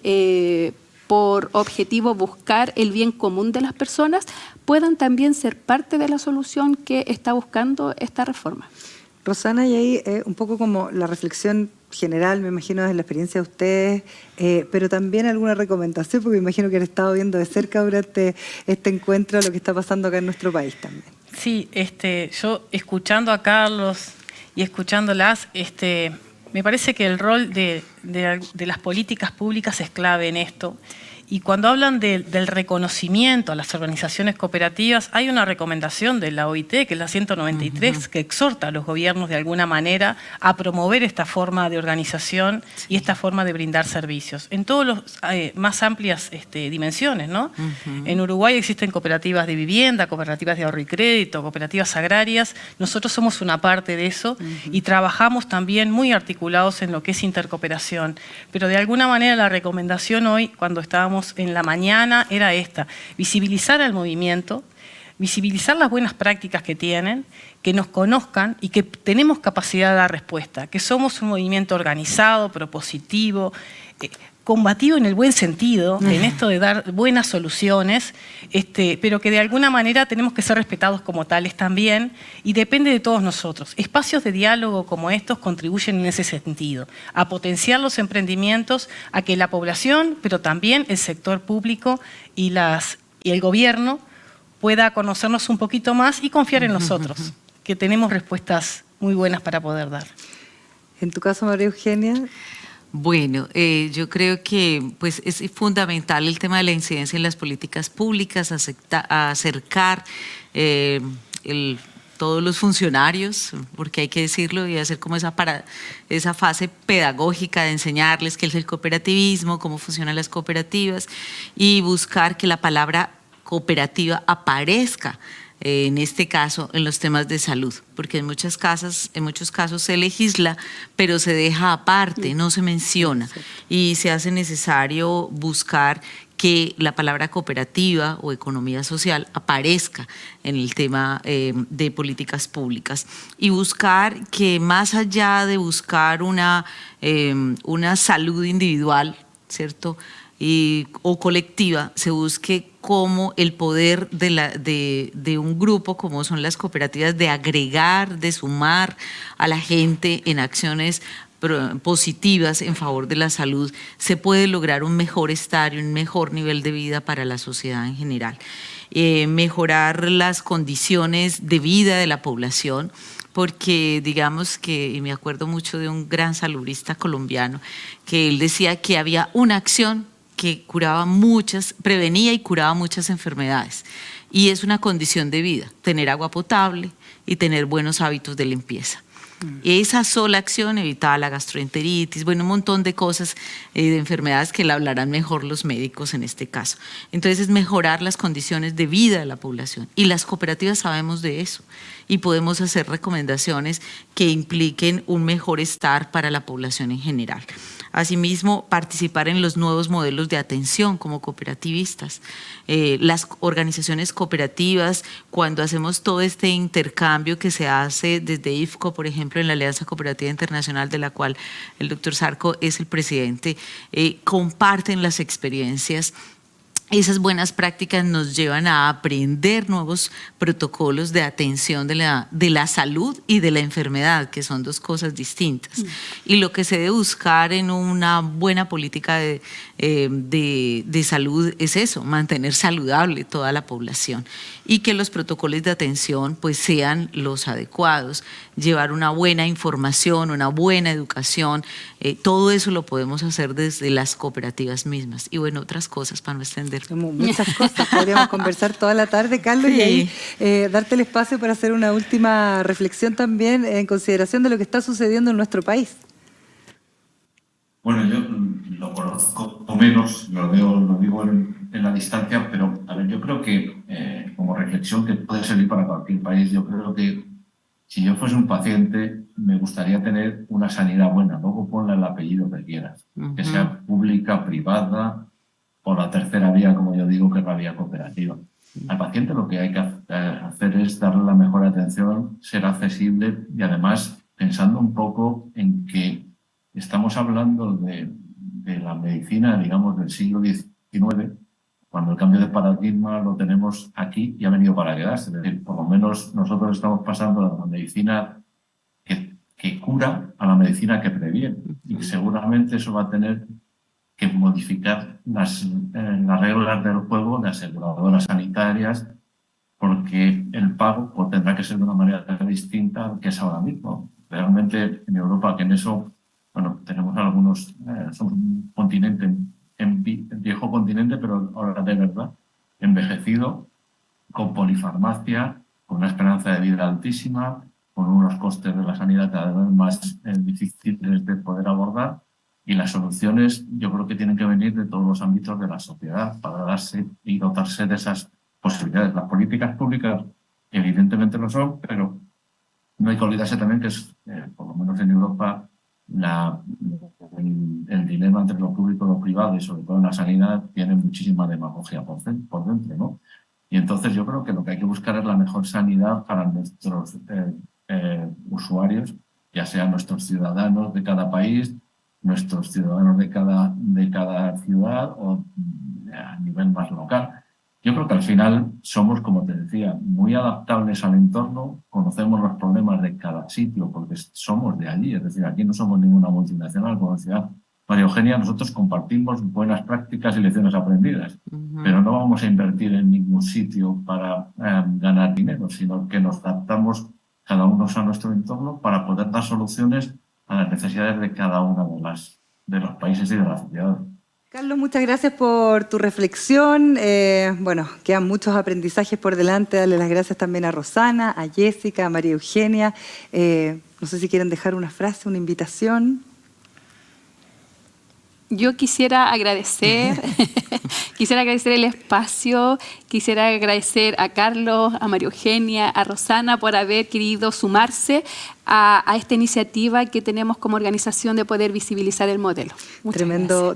por objetivo buscar el bien común de las personas, puedan también ser parte de la solución que está buscando esta reforma. Rosana, y ahí un poco como la reflexión general, me imagino, desde la experiencia de ustedes, pero también alguna recomendación, porque me imagino que han estado viendo de cerca durante este encuentro lo que está pasando acá en nuestro país también. Sí, yo escuchando a Carlos y escuchándolas, me parece que el rol de las políticas públicas es clave en esto. Y cuando hablan del reconocimiento a las organizaciones cooperativas, hay una recomendación de la OIT, que es la 193, que exhorta a los gobiernos de alguna manera a promover esta forma de organización y esta forma de brindar servicios en todas las más amplias dimensiones, ¿no? En Uruguay existen cooperativas de vivienda, cooperativas de ahorro y crédito, cooperativas agrarias. Nosotros somos una parte de eso y trabajamos también muy articulados en lo que es intercooperación. Pero de alguna manera la recomendación hoy, cuando estábamos en la mañana, era esta: visibilizar al movimiento, visibilizar las buenas prácticas que tienen, que nos conozcan y que tenemos capacidad de dar respuesta, que somos un movimiento organizado, propositivo, combativo en el buen sentido, en esto de dar buenas soluciones, pero que de alguna manera tenemos que ser respetados como tales también, y depende de todos nosotros. Espacios de diálogo como estos contribuyen en ese sentido, a potenciar los emprendimientos, a que la población, pero también el sector público y el gobierno pueda conocernos un poquito más y confiar en nosotros, que tenemos respuestas muy buenas para poder dar. En tu caso, María Eugenia. Bueno, yo creo que pues, es fundamental el tema de la incidencia en las políticas públicas, acercar todos los funcionarios, porque hay que decirlo, y hacer como esa fase pedagógica de enseñarles qué es el cooperativismo, cómo funcionan las cooperativas, y buscar que la palabra cooperativa aparezca en este caso en los temas de salud, porque en muchos casos se legisla, pero se deja aparte, no se menciona, y se hace necesario buscar que la palabra cooperativa o economía social aparezca en el tema de políticas públicas, y buscar que más allá de buscar una salud individual, ¿cierto?, o colectiva, se busque como el poder de un grupo, como son las cooperativas, de agregar, de sumar a la gente en acciones positivas en favor de la salud, se puede lograr un mejor estar y un mejor nivel de vida para la sociedad en general. Mejorar las condiciones de vida de la población, porque digamos que, y me acuerdo mucho de un gran salubrista colombiano, que él decía que había una acción que prevenía y curaba muchas enfermedades, y es una condición de vida, tener agua potable y tener buenos hábitos de limpieza. Esa sola acción evitaba la gastroenteritis, bueno, un montón de cosas, de enfermedades que le hablarán mejor los médicos en este caso. Entonces es mejorar las condiciones de vida de la población, y las cooperativas sabemos de eso y podemos hacer recomendaciones que impliquen un mejor estar para la población en general. Asimismo, participar en los nuevos modelos de atención como cooperativistas. Las organizaciones cooperativas, cuando hacemos todo este intercambio que se hace desde IFCO, por ejemplo, en la Alianza Cooperativa Internacional, de la cual el doctor Zarco es el presidente, comparten las experiencias. Esas buenas prácticas nos llevan a aprender nuevos protocolos de atención de la salud y de la enfermedad, que son dos cosas distintas. Y lo que se debe buscar en una buena política de salud es eso, mantener saludable toda la población, y que los protocolos de atención pues sean los adecuados, llevar una buena información, una buena educación, todo eso lo podemos hacer desde las cooperativas mismas. Y bueno, otras cosas para no extender. Muchas cosas, podríamos conversar toda la tarde, Carlos, sí. Y ahí darte el espacio para hacer una última reflexión también en consideración de lo que está sucediendo en nuestro país. Bueno, yo lo conozco o menos, lo digo en la distancia, pero a ver, yo creo que como reflexión que puede servir para cualquier país, yo creo que si yo fuese un paciente me gustaría tener una sanidad buena, luego ponle el apellido que quieras, que sea pública, privada, o la tercera vía, como yo digo, que es la vía cooperativa. Al paciente lo que hay que hacer es darle la mejor atención, ser accesible, y además pensando un poco en que estamos hablando de la medicina, digamos, del siglo XIX, XIX, cuando el cambio de paradigma lo tenemos aquí y ha venido para quedarse. Es decir, por lo menos nosotros estamos pasando de la medicina que cura a la medicina que previene. Y seguramente eso va a tener que modificar las reglas del juego de aseguradoras sanitarias, porque el pago pues, tendrá que ser de una manera distinta a lo que es ahora mismo. Realmente en Europa, que en eso, bueno, tenemos algunos, somos un continente, viejo continente, pero ahora de verdad, envejecido, con polifarmacia, con una esperanza de vida altísima, con unos costes de la sanidad cada vez más difíciles de poder abordar, y las soluciones yo creo que tienen que venir de todos los ámbitos de la sociedad para darse y dotarse de esas posibilidades. Las políticas públicas evidentemente lo son, pero no hay que olvidarse también que es, por lo menos en Europa, el dilema entre lo público y lo privado, y sobre todo en la sanidad, tiene muchísima demagogia por dentro, ¿no? Y entonces yo creo que lo que hay que buscar es la mejor sanidad para nuestros usuarios, ya sean nuestros ciudadanos de cada país, nuestros ciudadanos de cada ciudad o a nivel más local. Yo creo que al final somos, como te decía, muy adaptables al entorno, conocemos los problemas de cada sitio porque somos de allí, es decir, aquí no somos ninguna multinacional, como decía María Eugenia, nosotros compartimos buenas prácticas y lecciones aprendidas, pero no vamos a invertir en ningún sitio para ganar dinero, sino que nos adaptamos cada uno a nuestro entorno para poder dar soluciones a las necesidades de cada uno de los países y de las ciudades. Carlos, muchas gracias por tu reflexión. Bueno, quedan muchos aprendizajes por delante. Darle las gracias también a Rosana, a Jessica, a María Eugenia. No sé si quieren dejar una frase, una invitación. Yo quisiera agradecer, el espacio, quisiera agradecer a Carlos, a María Eugenia, a Rosana por haber querido sumarse a esta iniciativa que tenemos como organización de poder visibilizar el modelo.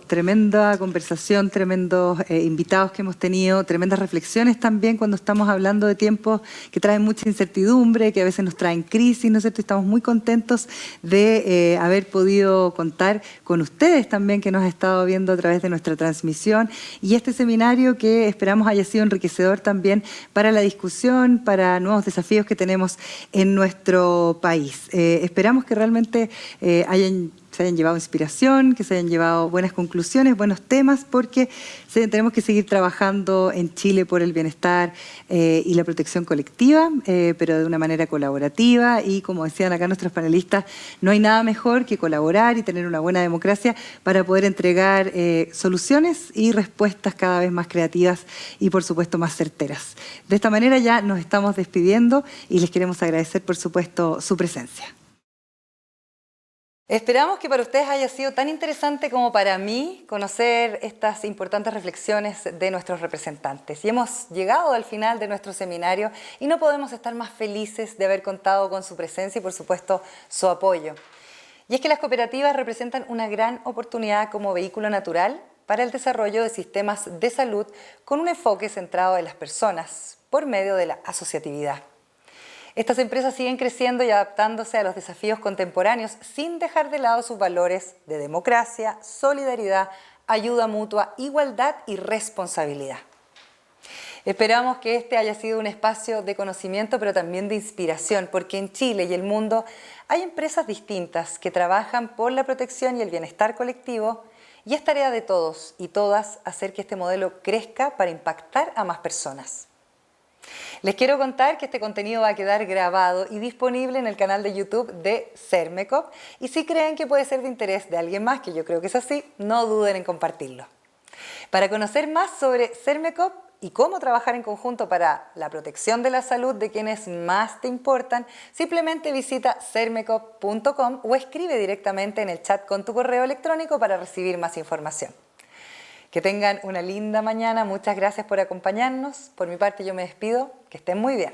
Tremenda conversación, tremendos invitados que hemos tenido, tremendas reflexiones también cuando estamos hablando de tiempos que traen mucha incertidumbre, que a veces nos traen crisis, ¿no es cierto? Estamos muy contentos de haber podido contar con ustedes también, que nos han estado viendo a través de nuestra transmisión, y este seminario que esperamos haya sido enriquecedor también para la discusión, para nuevos desafíos que tenemos en nuestro país. Esperamos que realmente se hayan llevado inspiración, que se hayan llevado buenas conclusiones, buenos temas, porque tenemos que seguir trabajando en Chile por el bienestar y la protección colectiva, pero de una manera colaborativa, y como decían acá nuestros panelistas, no hay nada mejor que colaborar y tener una buena democracia para poder entregar soluciones y respuestas cada vez más creativas y por supuesto más certeras. De esta manera ya nos estamos despidiendo y les queremos agradecer por supuesto su presencia. Esperamos que para ustedes haya sido tan interesante como para mí conocer estas importantes reflexiones de nuestros representantes. Y hemos llegado al final de nuestro seminario y no podemos estar más felices de haber contado con su presencia y por supuesto su apoyo. Y es que las cooperativas representan una gran oportunidad como vehículo natural para el desarrollo de sistemas de salud con un enfoque centrado en las personas por medio de la asociatividad. Estas empresas siguen creciendo y adaptándose a los desafíos contemporáneos sin dejar de lado sus valores de democracia, solidaridad, ayuda mutua, igualdad y responsabilidad. Esperamos que este haya sido un espacio de conocimiento, pero también de inspiración, porque en Chile y el mundo hay empresas distintas que trabajan por la protección y el bienestar colectivo, y es tarea de todos y todas hacer que este modelo crezca para impactar a más personas. Les quiero contar que este contenido va a quedar grabado y disponible en el canal de YouTube de Sermecop, y si creen que puede ser de interés de alguien más, que yo creo que es así, no duden en compartirlo. Para conocer más sobre Sermecop y cómo trabajar en conjunto para la protección de la salud de quienes más te importan, simplemente visita sermecop.com o escribe directamente en el chat con tu correo electrónico para recibir más información. Que tengan una linda mañana, muchas gracias por acompañarnos. Por mi parte yo me despido, que estén muy bien.